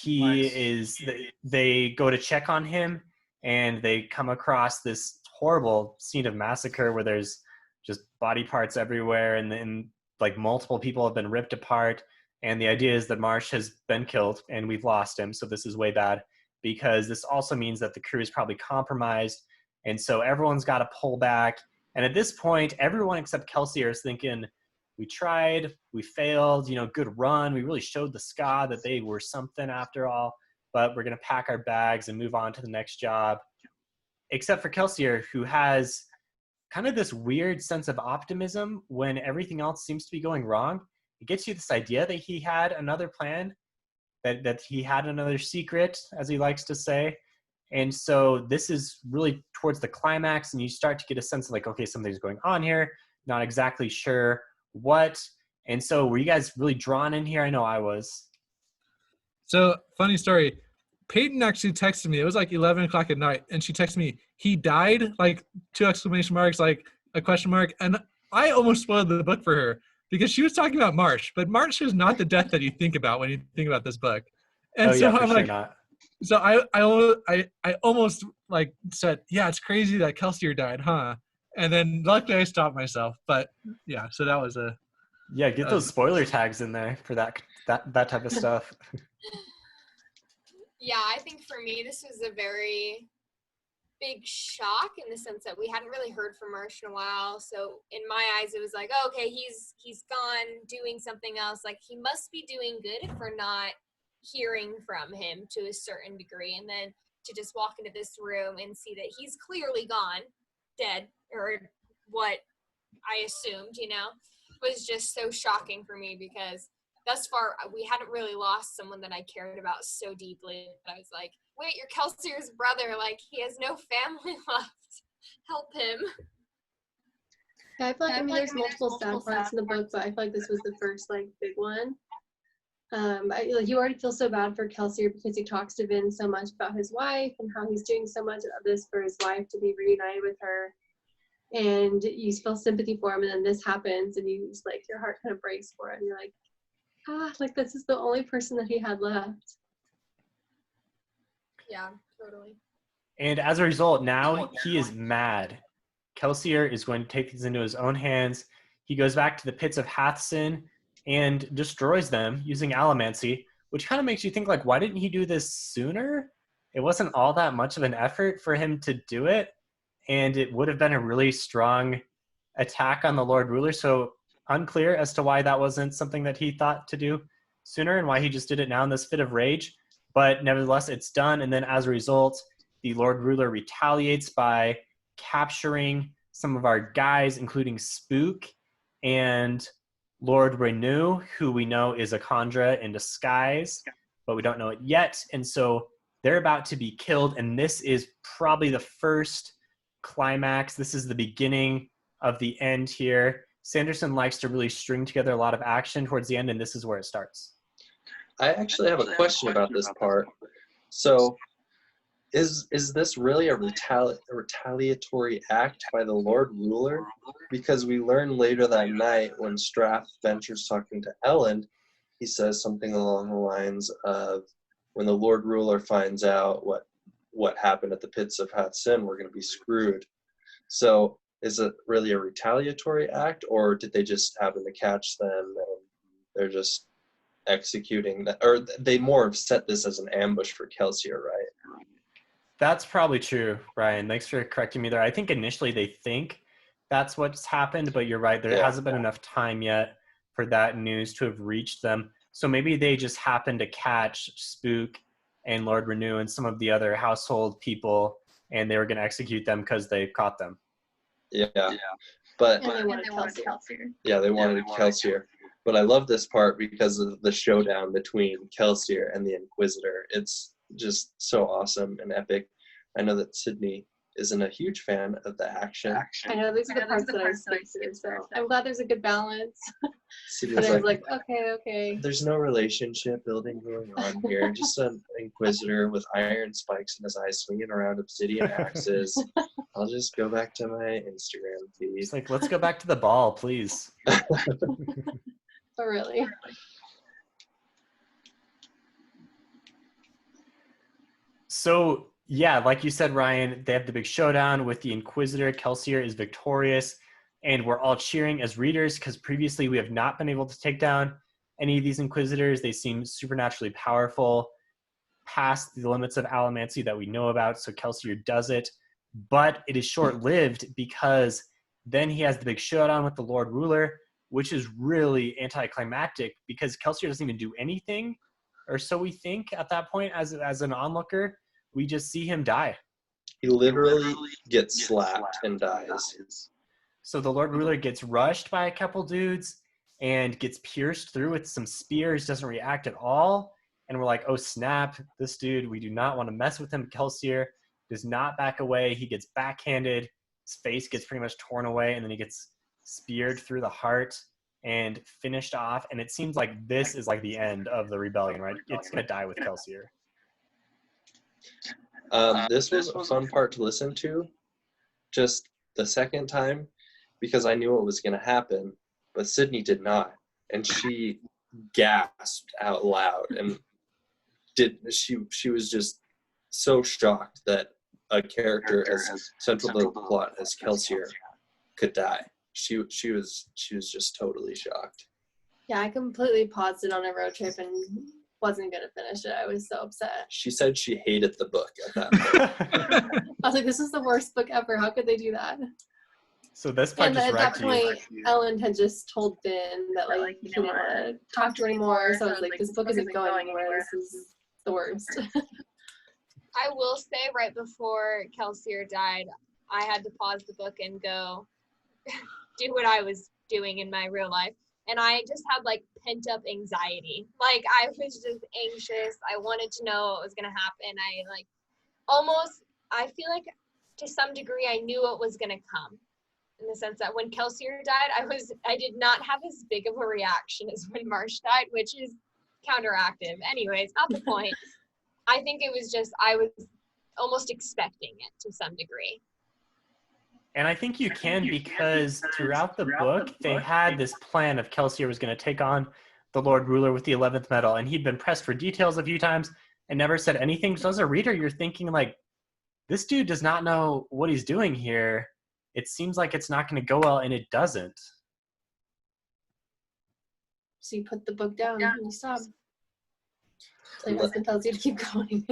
they go to check on him, and they come across this horrible scene of massacre where there's just body parts everywhere, and then like multiple people have been ripped apart. And the idea is that Marsh has been killed and we've lost him. So this is way bad, because this also means that the crew is probably compromised. And so everyone's got to pull back. And at this point, everyone except Kelsier is thinking, we tried, we failed, good run. We really showed the ska that they were something after all, but we're going to pack our bags and move on to the next job. Except for Kelsier, who has kind of this weird sense of optimism when everything else seems to be going wrong. It gets you this idea that he had another plan, that he had another secret, as he likes to say. And so this is really towards the climax, and you start to get a sense of like, okay, something's going on here, not exactly sure what. And so were you guys really drawn in here? I know I was. So funny story. Peyton actually texted me. It was like 11 o'clock at night, and she texted me, he died, like 2 exclamation marks, like a question mark. And I almost spoiled the book for her because she was talking about Marsh, but Marsh is not the death that you think about when you think about this book. And so I'm like, not. So I almost like said, yeah, it's crazy that Kelsier died, huh? And then luckily I stopped myself. But yeah, so that was get those spoiler tags in there for that type of stuff. Yeah, I think for me this was a very big shock in the sense that we hadn't really heard from Marsh in a while. So in my eyes, it was like, oh, okay, he's gone doing something else. Like he must be doing good if we're not hearing from him to a certain degree. And then to just walk into this room and see that he's clearly gone, dead, or what I assumed, was just so shocking for me because thus far, we hadn't really lost someone that I cared about so deeply. I was like, wait, you're Kelsier's brother. Like, he has no family left. Help him. Yeah, I feel like, I mean, there's multiple sad parts in the book, but I feel like this was the first, like, big one. You already feel so bad for Kelsier because he talks to Vin so much about his wife and how he's doing so much of this for his wife to be reunited with her. And you feel sympathy for him, and then this happens, and you just, like, your heart kind of breaks for him. You're like, like, this is the only person that he had left. Yeah, totally. And as a result, now he is mad. Kelsier is going to take things into his own hands. He goes back to the pits of Hathsin and destroys them using allomancy, which kind of makes you think, like, why didn't he do this sooner? It wasn't all that much of an effort for him to do it, and it would have been a really strong attack on the Lord Ruler. So unclear as to why that wasn't something that he thought to do sooner and why he just did it now in this fit of rage. But nevertheless, it's done. And then as a result, the Lord Ruler retaliates by capturing some of our guys, including Spook and Lord Renew, who we know is a Khandra in disguise, but we don't know it yet. And so they're about to be killed. And this is probably the first climax. This is the beginning of the end here. Sanderson likes to really string together a lot of action towards the end, and this is where it starts. I actually have a question about this part. So is this really a retaliatory act by the Lord Ruler? Because we learn later that night when Strath ventures talking to Ellen, he says something along the lines of, when the Lord Ruler finds out what happened at the pits of Hathsin, we're going to be screwed. So is it really a retaliatory act, or did they just happen to catch them and they're just executing that? Or they more have set this as an ambush for Kelsier, right? That's probably true, Ryan. Thanks for correcting me there. I think initially they think that's what's happened, but you're right. There hasn't been enough time yet for that news to have reached them. So maybe they just happened to catch Spook and Lord Renew and some of the other household people, and they were going to execute them because they caught them. Yeah. But And they wanted Kelsier. Yeah, they wanted Kelsier. But I love this part because of the showdown between Kelsier and the Inquisitor. It's just so awesome and epic. I know that Cydne isn't a huge fan of the action. I know these are the parts that I skip through, so I'm glad there's a good balance. Cydne's And I was like, okay. There's no relationship building going on here. Just an Inquisitor with iron spikes in his eyes swinging around obsidian axes. I'll just go back to my Instagram feed. It's like, let's go back to the ball, please. But really. So, yeah, like you said, Ryan, they have the big showdown with the Inquisitor. Kelsier is victorious, and we're all cheering as readers because previously we have not been able to take down any of these Inquisitors. They seem supernaturally powerful, past the limits of allomancy that we know about, so Kelsier does it. But it is short-lived because then he has the big showdown with the Lord Ruler, which is really anticlimactic because Kelsier doesn't even do anything, or so we think at that point as an onlooker. We just see him die. He literally gets slapped and dies. So the Lord Ruler gets rushed by a couple dudes and gets pierced through with some spears, doesn't react at all. And we're like, oh snap, this dude, we do not want to mess with him. Kelsier does not back away. He gets backhanded. His face gets pretty much torn away, and then he gets speared through the heart and finished off. And it seems like this is like the end of the rebellion, right? It's going to die with Kelsier. This was a fun part to listen to just the second time because I knew what was going to happen, but Cydne did not. And she gasped out loud and she was just so shocked that a character as central to the plot as Kelsier could die. She was just totally shocked. Yeah, I completely paused it on a road trip and wasn't going to finish it. I was so upset. She said she hated the book at that point. I was like, this is the worst book ever. How could they do that? So this part just at that wrecked point, you. Ellen had just told Finn that like he didn't want to talk to her anymore. So I was like, this book isn't going anywhere. This is the worst. I will say right before Kelsier died, I had to pause the book and go do what I was doing in my real life And I just had like pent up anxiety. Like I was just anxious. I wanted to know what was going to happen. I feel like to some degree I knew what was going to come, in the sense that when Kelsier died, I did not have as big of a reaction as when Marsh died, which is counteractive. Anyways, not the point. I think it was just, I was almost expecting it to some degree. And I think you can, because throughout the book, they had this plan of Kelsier was going to take on the Lord Ruler with the 11th medal, and he'd been pressed for details a few times and never said anything. So as a reader, you're thinking like, this dude does not know what he's doing here. It seems like it's not going to go well, and it doesn't. So you put the book down and you stop. So your husband tells you to keep going.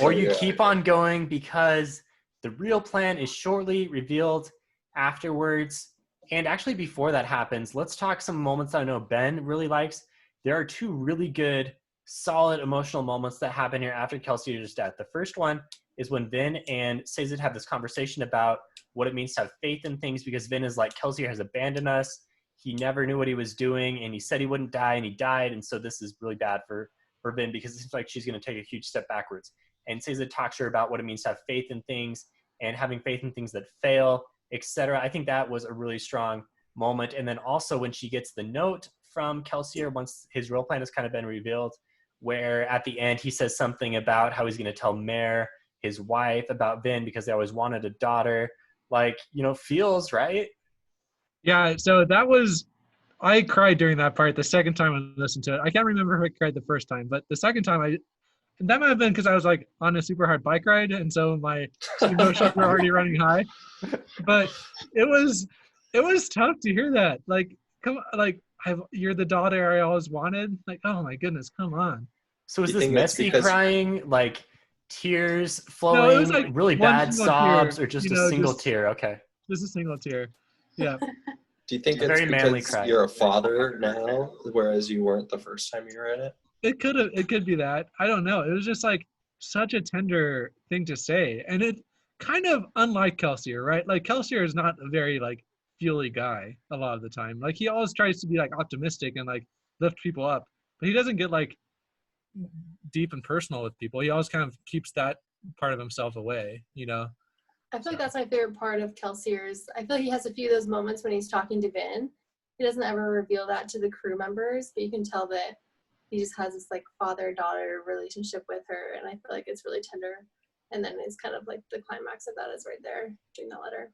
Or you keep on going, because the real plan is shortly revealed afterwards. And actually, before that happens, let's talk some moments I know Ben really likes. There are two really good, solid emotional moments that happen here after Kelsier's death. The first one is when Vin and Cydne have this conversation about what it means to have faith in things, because Vin is like, Kelsier has abandoned us. He never knew what he was doing, and he said he wouldn't die, and he died. And so this is really bad for Vin, because it seems like she's going to take a huge step backwards. And Cydne talks to her about what it means to have faith in things and having faith in things that fail, etc. I think that was a really strong moment. And then also when she gets the note from Kelsier, once his real plan has kind of been revealed, where at the end he says something about how he's going to tell Mare, his wife, about Vin because they always wanted a daughter. Like, feels right. Yeah, so that was, I cried during that part the second time I listened to it. I can't remember if I cried the first time, but the second time that might have been because I was like on a super hard bike ride, and so my emotions were already running high. But it was tough to hear that. Like, you're the daughter I always wanted. Like, oh my goodness, come on. So is this messy crying, like tears flowing, no, it was like really bad sobs, tear, or just a single tear? Okay. Just a single tear. Yeah. Do you think it's very manly because cry. You're a father now, whereas you weren't the first time you read it? It could be that. I don't know. It was just like such a tender thing to say. And it kind of unlike Kelsier, right? Like Kelsier is not a very like feely guy a lot of the time. Like he always tries to be like optimistic and like lift people up, but he doesn't get like deep and personal with people. He always kind of keeps that part of himself away, I feel like that's my favorite part of Kelsier's. I feel like he has a few of those moments when he's talking to Vin. He doesn't ever reveal that to the crew members, but you can tell that he just has this like father-daughter relationship with her, and I feel like it's really tender. And then it's kind of like the climax of that is right there during that letter.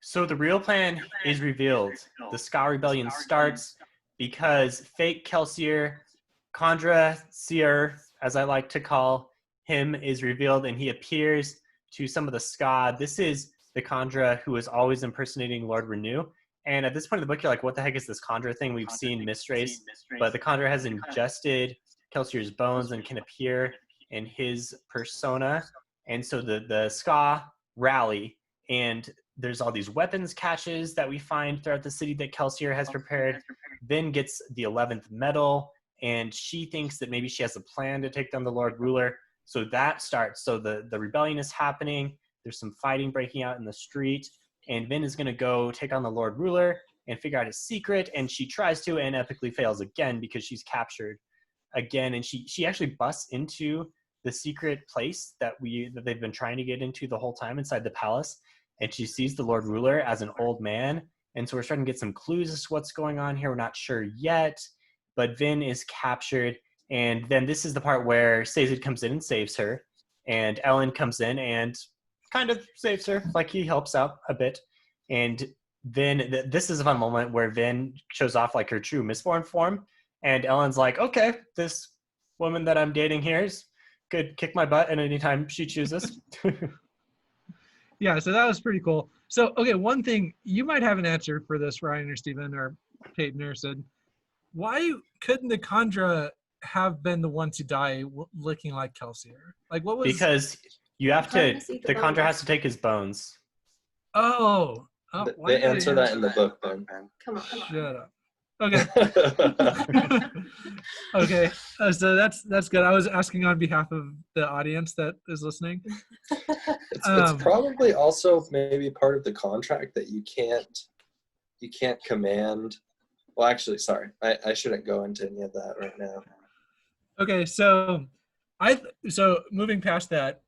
So the real plan is revealed. The Ska Rebellion starts because fake Kelsier, Kandra Seer, as I like to call him, is revealed, and he appears to some of the Ska. This is the Kandra who is always impersonating Lord Renew. And at this point in the book, you're like, what the heck is this Kandra thing? We've seen Mistrace, but the Kandra has ingested Kelsier's bones and can appear in his persona. And so the Ska rally, and there's all these weapons caches that we find throughout the city that Kelsier has prepared. Vin gets the 11th medal, and she thinks that maybe she has a plan to take down the Lord Ruler. So that starts. So the rebellion is happening. There's some fighting breaking out in the street, and Vin is going to go take on the Lord Ruler and figure out his secret, and she tries to and epically fails again because she's captured again, and she actually busts into the secret place that they've been trying to get into the whole time inside the palace, and she sees the Lord Ruler as an old man, and so we're starting to get some clues as to what's going on here. We're not sure yet, but Vin is captured, and then this is the part where Cydne comes in and saves her, and Ellen comes in and kind of saves her, like he helps out a bit. And then this is a fun moment where Vin shows off like her true Mistborn form, and Ellen's like, okay, this woman that I'm dating here could kick my butt at any time she chooses. Yeah, so that was pretty cool. So, okay, one thing, you might have an answer for this, Ryan or Stephen or Peyton or Sid. Why couldn't the Kandra have been the one to die looking like Kelsier? Like, what was... Because you have to, the Kandra has to take his bones. Oh. They answer that in the book, Ben. Come on. Shut up. Okay. Okay. So that's good. I was asking on behalf of the audience that is listening. It's probably also maybe part of the contract that you can't you can't command. Well, actually, sorry, I shouldn't go into any of that right now. Okay, so so moving past that,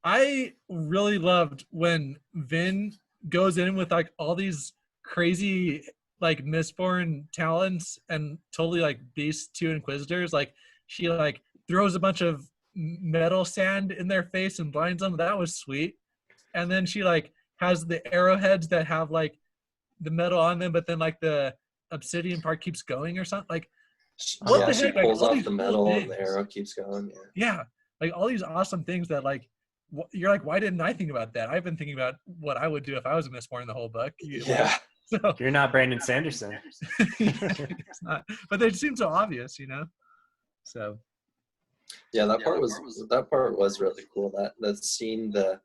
I really loved when Vin goes in with like all these crazy like Mistborn talents and totally like beasts two Inquisitors. Like she like throws a bunch of metal sand in their face and blinds them. That was sweet. And then she like has the arrowheads that have like the metal on them, but then like the obsidian part keeps going or something. Like what the She heck? Like pulls all off these the cool metal and things. the arrow keeps going. Yeah, like all these awesome things that like you're like, why didn't I think about that? I've been thinking about what I would do if I was a Mistborn the whole book. Yeah. So You're not Brandon Sanderson. it's not, but they seem so obvious, So Yeah, that part was really cool. That scene, the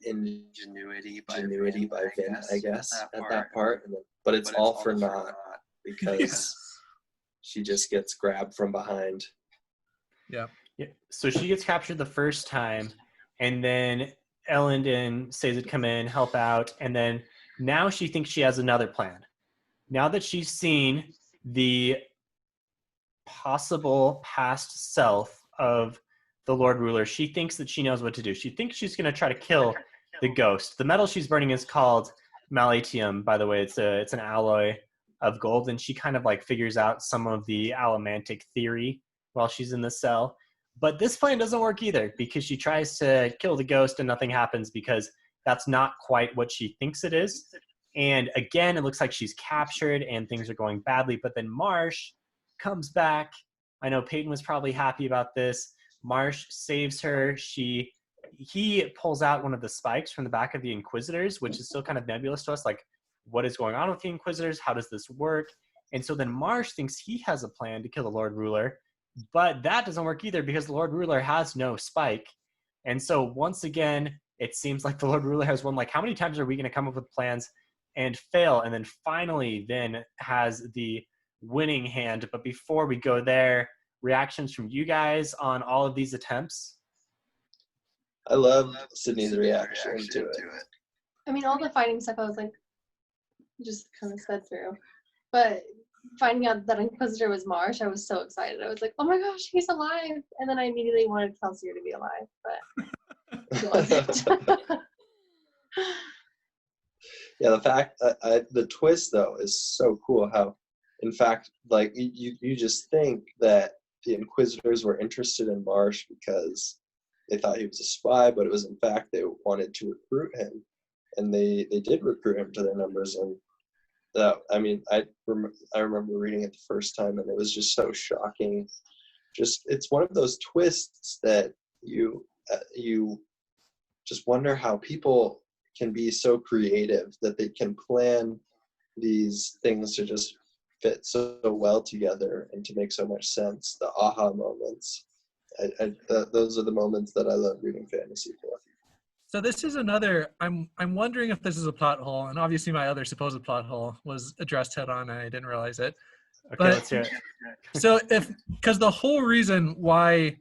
ingenuity by Vin, I guess, at that part. But it's all for naught because she just gets grabbed from behind. Yeah. So she gets captured the first time, and then Elend and Sazed come in, help out, and then now she thinks she has another plan. Now that she's seen the possible past self of the Lord Ruler, she thinks that she knows what to do. She thinks she's going to try to kill the ghost. The metal she's burning is called malatium, by the way. It's an alloy of gold, and she kind of like figures out some of the allomantic theory while she's in the cell. But this plan doesn't work either because she tries to kill the ghost and nothing happens because that's not quite what she thinks it is. And again, it looks like she's captured and things are going badly. But then Marsh comes back. I know Peyton was probably happy about this. Marsh saves her. He pulls out one of the spikes from the back of the Inquisitors, which is still kind of nebulous to us. Like, what is going on with the Inquisitors? How does this work? And so then Marsh thinks he has a plan to kill the Lord Ruler. But that doesn't work either because the Lord Ruler has no spike. And so once again, it seems like the Lord Ruler has won. Like, how many times are we going to come up with plans and fail? And then finally then has the winning hand. But before we go there, reactions from you guys on all of these attempts? I loved Cydne's reaction to it. I mean, all the fighting stuff, I was like, just kind of sped through. But finding out that Inquisitor was Marsh, I was so excited. I was like, oh my gosh, he's alive. And then I immediately wanted Kelsier to be alive, but he wasn't. Yeah, the fact, the twist though is so cool how, in fact, like you just think that the Inquisitors were interested in Marsh because they thought he was a spy, but it was in fact they wanted to recruit him, and they did recruit him to their numbers. And I mean, I remember reading it the first time, and it was just so shocking. Just it's one of those twists that you just wonder how people can be so creative that they can plan these things to just fit so well together and to make so much sense. The aha moments. Those are the moments that I love reading fantasy for. So this is another, I'm wondering if this is a plot hole, and obviously my other supposed plot hole was addressed head on and I didn't realize it. Okay, let's hear it. So because the whole reason why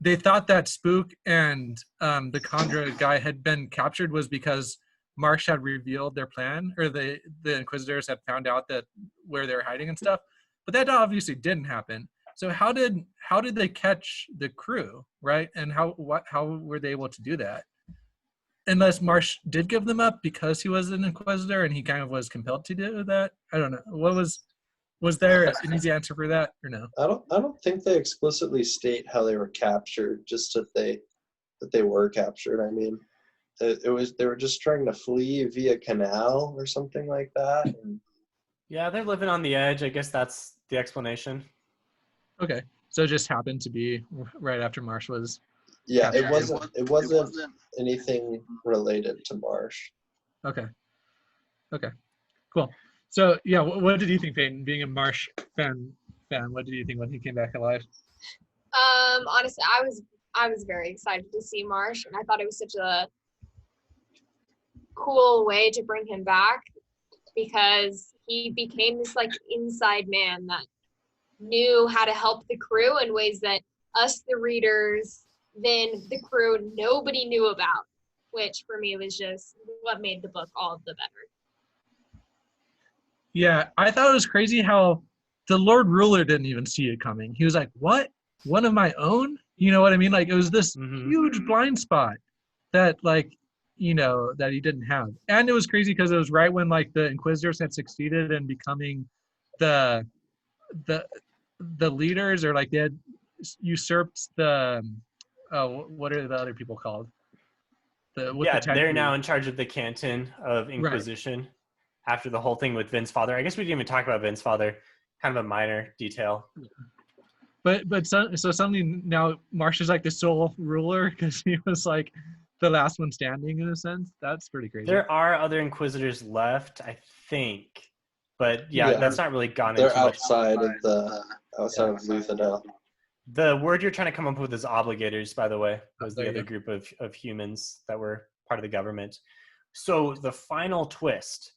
they thought that Spook and the Kandra guy had been captured was because Marsh had revealed their plan, or the Inquisitors had found out that where they were hiding and stuff. But that obviously didn't happen. So how did they catch the crew, right? And how were they able to do that? Unless Marsh did give them up because he was an Inquisitor and he kind of was compelled to do that. I don't know. Was there an easy answer for that or no? I don't think they explicitly state how they were captured, just that they were captured. I mean, they were just trying to flee via canal or something like that. And yeah, they're living on the edge. I guess that's the explanation. Okay, so it just happened to be right after Marsh was. Yeah, it wasn't anything related to Marsh. Okay, cool. So yeah, what did you think, Peyton? Being a Marsh fan, what did you think when he came back alive? Honestly, I was very excited to see Marsh, and I thought it was such a cool way to bring him back because he became this like inside man that knew how to help the crew in ways that us, the readers, then the crew, nobody knew about, which for me was just what made the book all the better. Yeah, I thought it was crazy how the Lord Ruler didn't even see it coming. He was like, "What? One of my own?" You know what I mean? Like it was this huge blind spot that like that he didn't have. And it was crazy because it was right when like the Inquisitors had succeeded in becoming the the the leaders, or like they had usurped the what are the other people called? With the Yeah, they're now Tengu. in charge of the canton of Right. Inquisition after the whole thing with Vin's father. I guess we didn't even talk about Vin's father. Kind of a minor detail. But so suddenly now Marsh is like the sole ruler because he was like the last one standing in a sense. That's pretty crazy. There are other Inquisitors left, I think. But yeah, Yeah. that's not really gone They're into much. outside of Luthadel. The word you're trying to come up with is obligators, by the way. Was There the you other group of humans that were part of the government. So the final twist,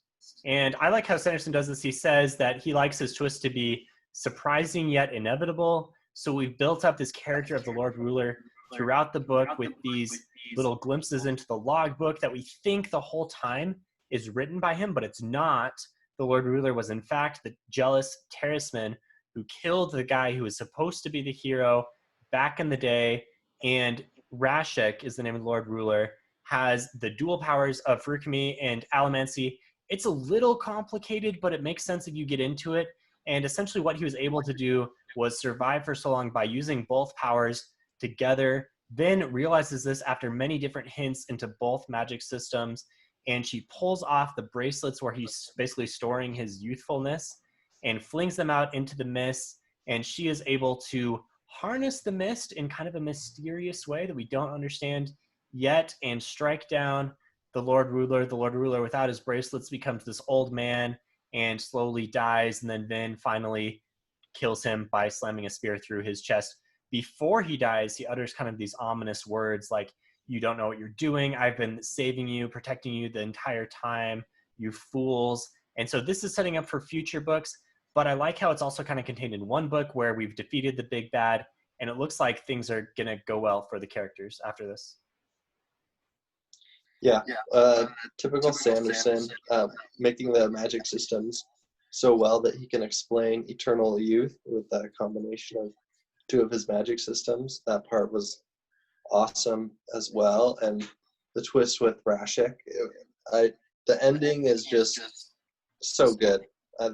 and I like how Sanderson does this. He says that he likes his twist to be surprising yet inevitable. So we've built up this character of the Lord Ruler throughout the book with these little glimpses into the logbook that we think the whole time is written by him, but it's not. The Lord Ruler was in fact the jealous terraceman who killed the guy who was supposed to be the hero back in the day. And Rashek is the name of the Lord Ruler, has the dual powers of Furukami and Allomancy. It's a little complicated, but it makes sense if you get into it. And essentially what he was able to do was survive for so long by using both powers together, then realizes this after many different hints into both magic systems, and she pulls off the bracelets where he's basically storing his youthfulness and flings them out into the mist, and she is able to harness the mist in kind of a mysterious way that we don't understand yet and strike down the Lord Ruler. The Lord Ruler, without his bracelets, becomes this old man and slowly dies, and then Vin finally kills him by slamming a spear through his chest. Before he dies, he utters kind of these ominous words like, "You don't know what you're doing. I've been saving you, protecting you the entire time, you fools." And so this is setting up for future books, but I like how it's also kind of contained in one book where we've defeated the big bad, and it looks like things are going to go well for the characters after this. Yeah, typical Sanderson, making the magic systems so well that he can explain eternal youth with that combination of two of his magic systems. That part was awesome as well, and the twist with Rashek, the ending is just so good.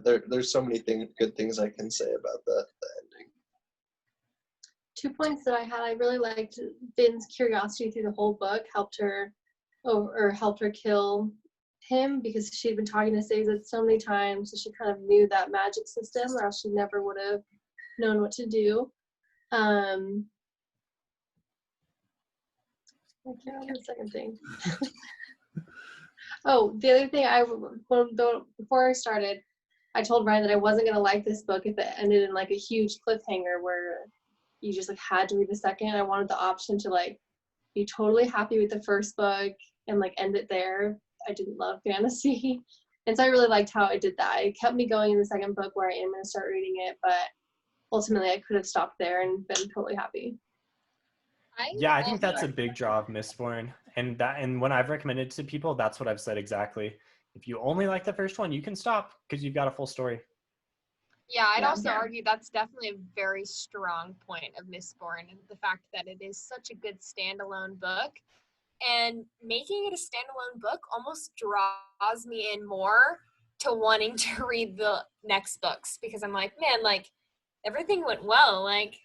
There's so many good things I can say about the ending. 2 points that I had, I really liked Vin's curiosity through the whole book helped her kill him because she'd been talking to Sazed so many times, so she kind of knew that magic system, or else she never would have known what to do. I can't remember the second thing. Oh, the other thing, before I started, I told Ryan that I wasn't gonna like this book if it ended in like a huge cliffhanger where you just like had to read the second. I wanted the option to like be totally happy with the first book and like end it there. I didn't love fantasy, and so I really liked how it did that. It kept me going in the second book where I am gonna start reading it, but ultimately I could have stopped there and been totally happy. Yeah, I think that's a big draw of Mistborn, and when I've recommended it to people, that's what I've said exactly. If you only like the first one, you can stop because you've got a full story. Yeah, I'd also argue that's definitely a very strong point of Mistborn, and the fact that it is such a good standalone book. And making it a standalone book almost draws me in more to wanting to read the next books, because I'm like, man, like everything went well. Like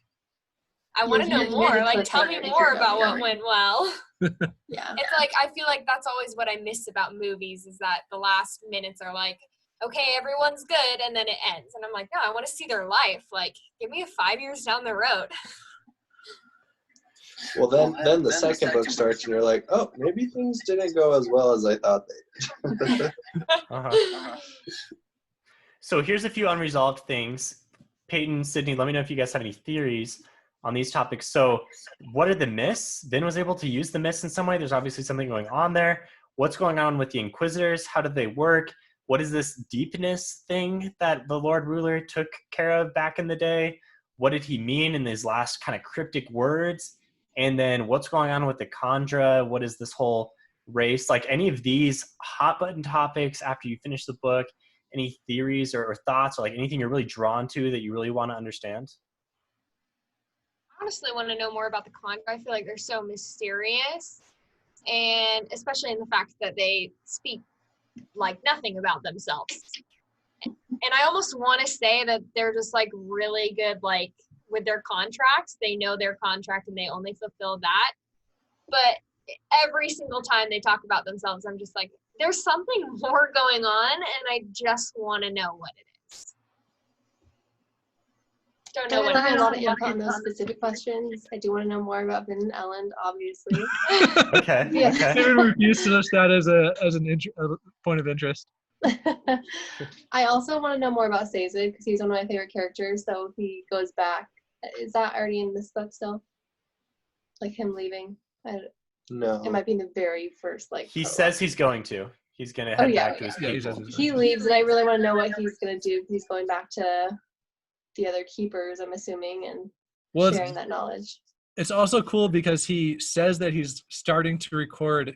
I want to know more. Like tell me more about what went well. Yeah. It's like I feel like that's always what I miss about movies is that the last minutes are like, okay, everyone's good, and then it ends. And I'm like, no, I want to see their life. Like, give me 5 years down the road. Well, then the second book starts, and you're like, oh, maybe things didn't go as well as I thought they did. So here's a few unresolved things. Peyton, Cydne, let me know if you guys have any theories on these topics. So what are the myths? Vin was able to use the myths in some way. There's obviously something going on there. What's going on with the Inquisitors? How did they work? What is this deepness thing that the Lord Ruler took care of back in the day? What did he mean in his last kind of cryptic words? And then what's going on with the Kandra? What is this whole race? Like any of these hot button topics after you finish the book, any theories or thoughts, or like anything you're really drawn to that you really want to understand? I honestly want to know more about the contract. I feel like they're so mysterious, and especially in the fact that they speak like nothing about themselves. And I almost want to say that they're just like really good, like with their contracts. They know their contract and they only fulfill that. But every single time they talk about themselves, I'm just like, there's something more going on, and I just want to know what it is. Don't know what I have it a is. lot of input on those specific questions. I do want to know more about Vin and Ellen, obviously. Okay. Yeah. Okay. Steven refused to list that as a point of interest. I also want to know more about Cydne because he's one of my favorite characters. So he goes back. Is that already in this book still? Like him leaving? No. It might be in the very first He says he's going to. He's going to head back to his Yeah, he people. says he's he leaves, and I really want to know what he's going to do because he's going back to the other keepers, I'm assuming, and sharing that knowledge. It's also cool because he says that he's starting to record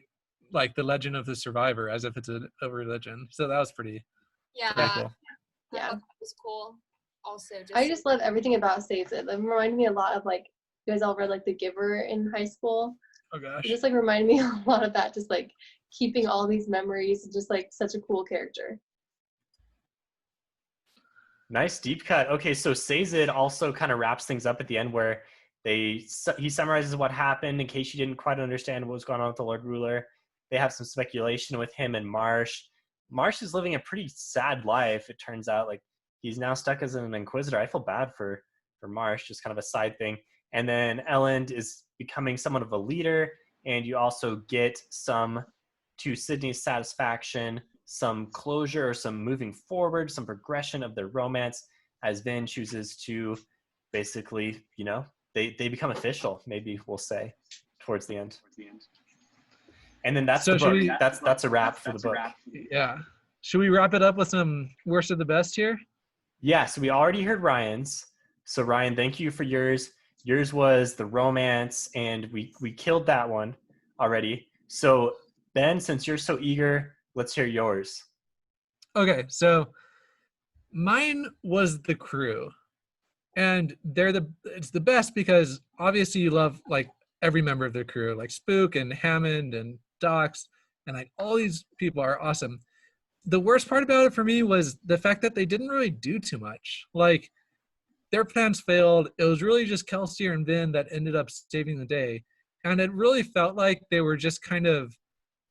like the legend of the survivor as if it's a religion. So that was pretty Yeah, cool. Yeah. I thought that was cool. Also, I just love everything about Cydne. It reminded me a lot of like, you guys all read like The Giver in high school. Oh gosh. It just like reminded me a lot of that, just like keeping all these memories, just like such a cool character. Nice deep cut. Okay, so Cydne also kind of wraps things up at the end where he summarizes what happened in case you didn't quite understand what was going on with the Lord Ruler. They have some speculation with him and Marsh. Marsh is living a pretty sad life, it turns out. Like, he's now stuck as an inquisitor. I feel bad for Marsh, just kind of a side thing. And then Elend is becoming somewhat of a leader, and you also get some, to Cydne's satisfaction, some closure or some moving forward, some progression of their romance as Vin chooses to basically, they become official, maybe we'll say, towards the end. And then that's the book. That's a wrap for the book. Yeah. Should we wrap it up with some worst of the best here? Yeah, so we already heard Ryan's. So Ryan, thank you for yours. Yours was the romance, and we killed that one already. So Ben, since you're so eager, let's hear yours. Okay, so mine was the crew. And it's the best because obviously you love like every member of the crew, like Spook and Hammond and Dox, and like all these people are awesome. The worst part about it for me was the fact that they didn't really do too much. Like, their plans failed. It was really just Kelsier and Vin that ended up saving the day. And it really felt like they were just kind of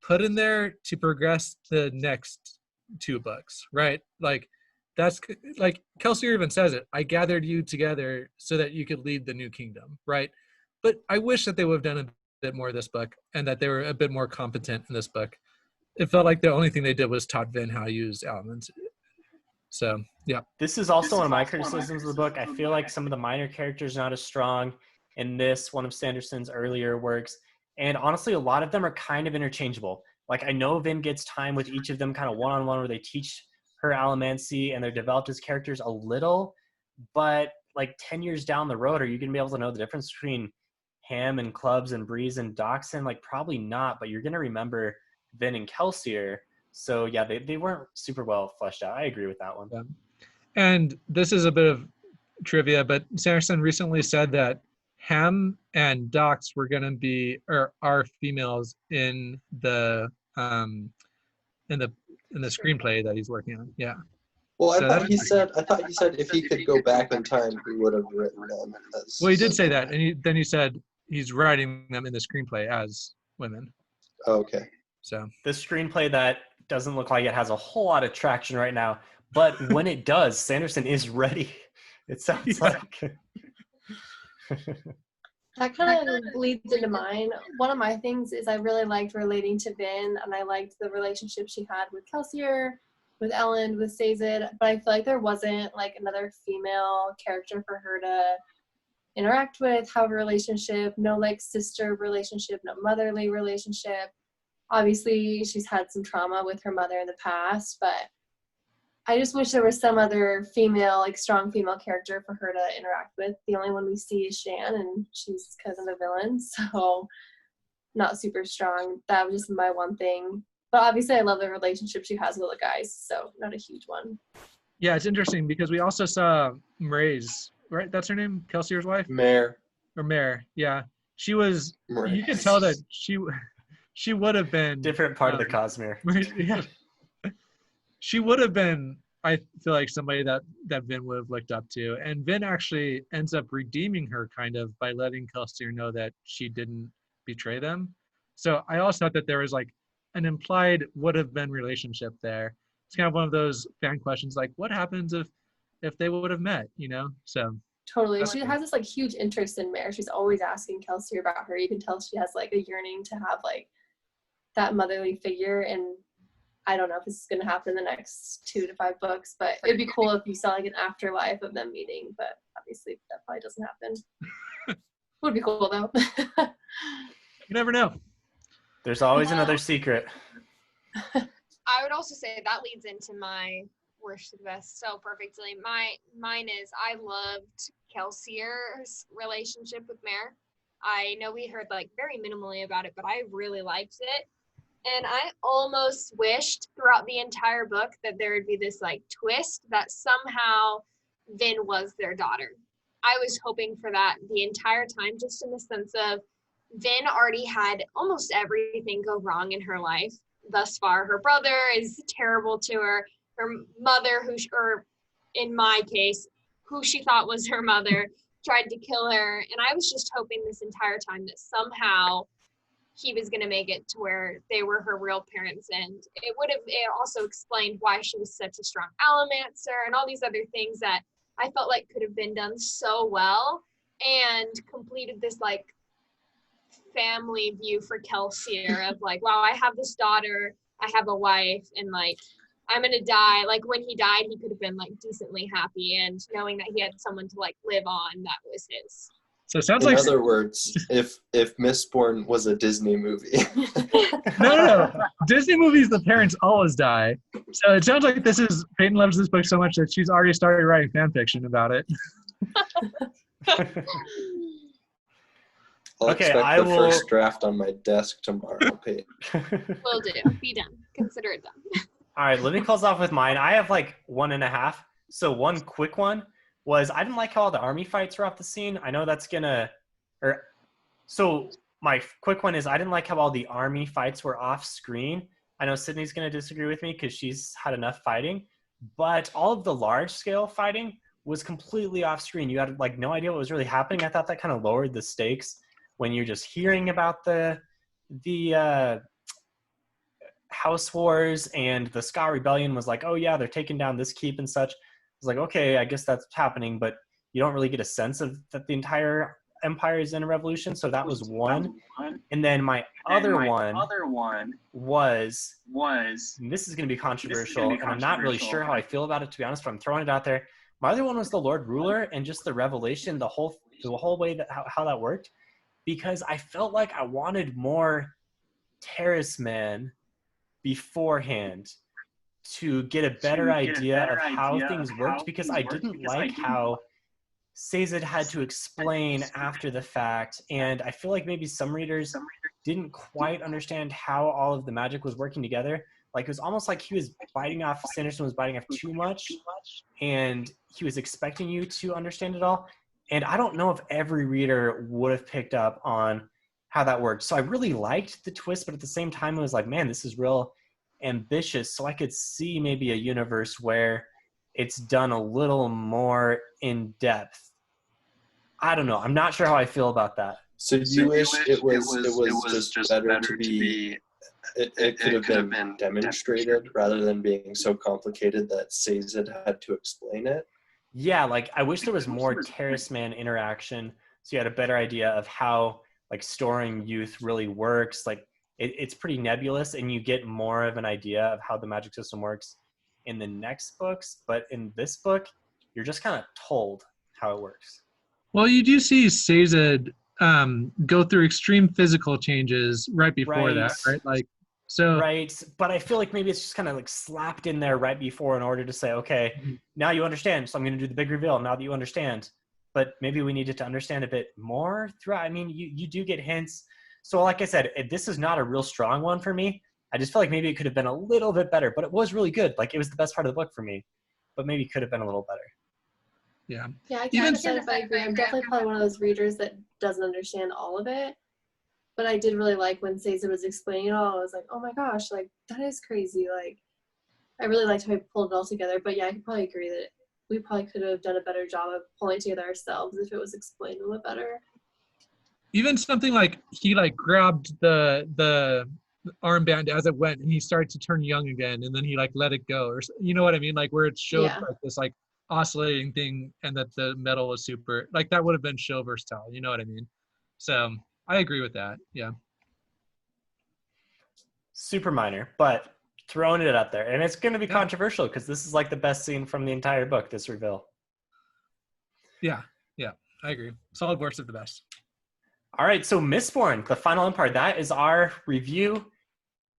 put in there to progress the next two books, right? Like, that's like Kelsier even says it. I gathered you together so that you could lead the new kingdom, right? But I wish that they would have done a bit more this book and that they were a bit more competent in this book. It felt like the only thing they did was taught Vin how to use elements. So, yeah. This is also one of my criticisms of the book. I feel like some of the minor characters are not as strong in this, one of Sanderson's earlier works. And honestly, a lot of them are kind of interchangeable. Like, I know Vin gets time with each of them kind of one-on-one where they teach her allomancy and they're developed as characters a little, but like 10 years down the road, are you going to be able to know the difference between Ham and Clubs and Breeze and Doxson? Like, probably not, but you're going to remember Vin and Kelsier. So yeah, they weren't super well fleshed out. I agree with that one. Yeah. And this is a bit of trivia, but Sanderson recently said that Ham and Dox were going to be or are females in the screenplay that he's working on. Yeah. Well, I thought he said if he could go back in time, he would have written them. Well, he did say that, and then he said he's writing them in the screenplay as women. Okay. So the screenplay that doesn't look like it has a whole lot of traction right now, but when it does, Sanderson is ready. It sounds like. That kind of leads into mine. One of my things is I really liked relating to Vin, and I liked the relationship she had with Kelsier, with Elend, with Cydne, but I feel like there wasn't like another female character for her to interact with, have a relationship, no like sister relationship, no motherly relationship. Obviously, she's had some trauma with her mother in the past, but I just wish there was some other female, like strong female character for her to interact with. The only one we see is Shan, and she's cousin of the villain, so not super strong. That was just my one thing. But obviously I love the relationship she has with the guys, so not a huge one. Yeah, it's interesting because we also saw Mraize, right? That's her name, Kelsier's wife? Mare. Or Mare, yeah. She was, Mraize. you could tell that she would have been. Different part of the Cosmere. Yeah. She would have been, I feel like, somebody that Vin would have looked up to. And Vin actually ends up redeeming her kind of by letting Kelsier know that she didn't betray them. So I also thought that there was like an implied would have been relationship there. It's kind of one of those fan questions, like what happens if they would have met, you know? So Totally. She has this like huge interest in Mare. She's always asking Kelsey about her. You can tell she has like a yearning to have like that motherly figure. And I don't know if this is going to happen in the next 2 to 5 books, but it'd be cool if you saw like an afterlife of them meeting. But obviously that probably doesn't happen. Would be cool though. you never know. There's always another secret. I would also say that leads into my worst to the best so perfectly. Mine is I loved Kelsier's relationship with Mare. I know we heard like very minimally about it, but I really liked it. And I almost wished throughout the entire book that there would be this like twist that somehow Vin was their daughter. I was hoping for that the entire time, just in the sense of Vin already had almost everything go wrong in her life thus far. Her brother is terrible to her. Her mother, or in my case, who she thought was her mother, tried to kill her. And I was just hoping this entire time that somehow he was going to make it to where they were her real parents. And it also explained why she was such a strong allomancer and all these other things that I felt like could have been done so well and completed this like family view for Kelsier of like, wow, I have this daughter, I have a wife, and like I'm gonna die. Like when he died, he could have been like decently happy, and knowing that he had someone to like live on, that was his. So it sounds In like other words, if Mistborn was a Disney movie. no. Disney movies, the parents always die. So it sounds like Peyton loves this book so much that she's already started writing fan fiction about it. I'll Okay, expect I the will- first draft on my desk tomorrow, Peyton. Will do. Be done. Consider it done. All right, let me close off with mine. I have like 1.5. So one quick one was I didn't like how all the army fights were off the scene. I know that's so my quick one is I didn't like how all the army fights were off screen. I know Sydney's going to disagree with me because she's had enough fighting, but all of the large scale fighting was completely off screen. You had like no idea what was really happening. I thought that kind of lowered the stakes when you're just hearing about the House Wars and the Ska Rebellion was like, oh yeah, they're taking down this keep and such. It's like, okay, I guess that's happening, but you don't really get a sense of that the entire empire is in a revolution. So that was one. And then my other one was, and this is going to be controversial, and I'm not really sure how I feel about it, to be honest, but I'm throwing it out there. My other one was the Lord Ruler and just the revelation, the whole way that how that worked, because I felt like I wanted more Terrace Man beforehand to get a better idea of how things worked, because I didn't like how Cydne had to explain after the fact, and I feel like maybe some readers didn't quite understand how all of the magic was working together. Like it was almost like Sanderson was biting off too much, and he was expecting you to understand it all. And I don't know if every reader would have picked up on how that worked. So I really liked the twist, but at the same time, it was like, man, this is real ambitious. So I could see maybe a universe where it's done a little more in depth. I don't know. I'm not sure how I feel about that. So you wish it was just better to be. It could have been demonstrated rather than being so complicated that Cydne had to explain it. Yeah, like I wish there was more Terrace Man interaction, so you had a better idea of how like storing youth really works. Like it's pretty nebulous, and you get more of an idea of how the magic system works in the next books. But in this book, you're just kind of told how it works. Well, you do see Cydne go through extreme physical changes right before that, right? Like, so right, but I feel like maybe it's just kind of like slapped in there right before in order to say, okay, now you understand, so I'm going to do the big reveal now that you understand. But maybe we needed to understand a bit more throughout. I mean, you do get hints. So like I said, this is not a real strong one for me, I just feel like maybe it could have been a little bit better, but it was really good. Like, it was the best part of the book for me, but maybe it could have been a little better. Yeah. Yeah, I kind of said if I agree. I'm definitely probably one of those readers that doesn't understand all of it. But I did really like when Cydne was explaining it all. I was like, oh my gosh, like, that is crazy. Like, I really liked how he pulled it all together. But yeah, I could probably agree that we probably could have done a better job of pulling it together ourselves if it was explained a little bit better. Even something like he like grabbed the armband as it went and he started to turn young again, and then he like let it go, or you know what I mean, like where it showed like this like oscillating thing, and that the metal was super, like that would have been show versatile, you know what I mean? So I agree with that. Yeah. Super minor, but throwing it out there. And it's going to be controversial because this is like the best scene from the entire book, this reveal. Yeah, I agree. Solid worst of the best. All right, so Mistborn, the Final Empire, that is our review.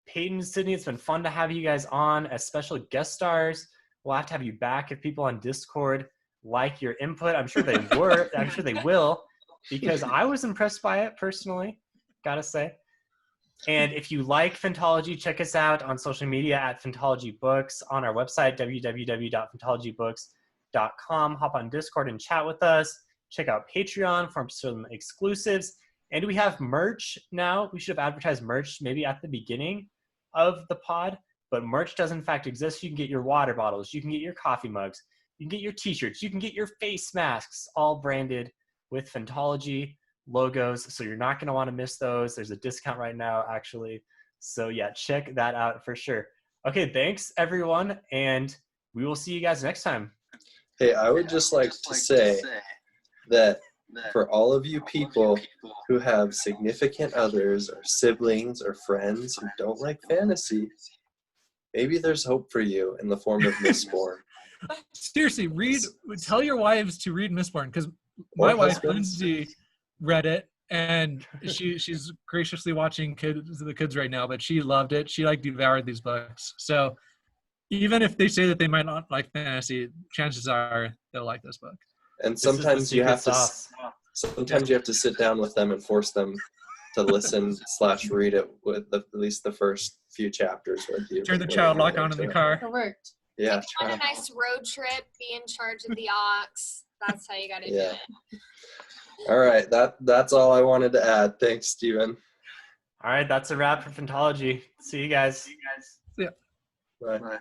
Paiton, Cydne, it's been fun to have you guys on as special guest stars. We'll have to have you back if people on Discord like your input. I'm sure they were. I'm sure they will, because I was impressed by it personally, gotta say. And if you like Fantology, check us out on social media at Fantology Books, on our website, www.fantologybooks.com. Hop on Discord and chat with us. Check out Patreon for some exclusives. And we have merch now. We should have advertised merch maybe at the beginning of the pod, but merch does in fact exist. You can get your water bottles. You can get your coffee mugs. You can get your t-shirts. You can get your face masks, all branded with Fantology logos. So you're not going to want to miss those. There's a discount right now, actually. So yeah, check that out for sure. Okay, thanks everyone. And we will see you guys next time. Hey, I would just like to say that for all of you people who have significant others or siblings or friends who don't like fantasy, maybe there's hope for you in the form of Mistborn. Seriously, tell your wives to read Mistborn, because my wife Lindsay read it, and she's graciously watching the kids right now, but she loved it. She like devoured these books. So even if they say that they might not like fantasy, chances are they'll like this book. And sometimes you have to sit down with them and force them to listen / read it with at least the first few chapters with you. Turn the child lock on in the car. It worked. Yeah. If you want a nice road trip, be in charge of the ox. That's how you got to do it. All right. That's all I wanted to add. Thanks, Steven. All right. That's a wrap for Fantology. See you guys. Yeah. Bye.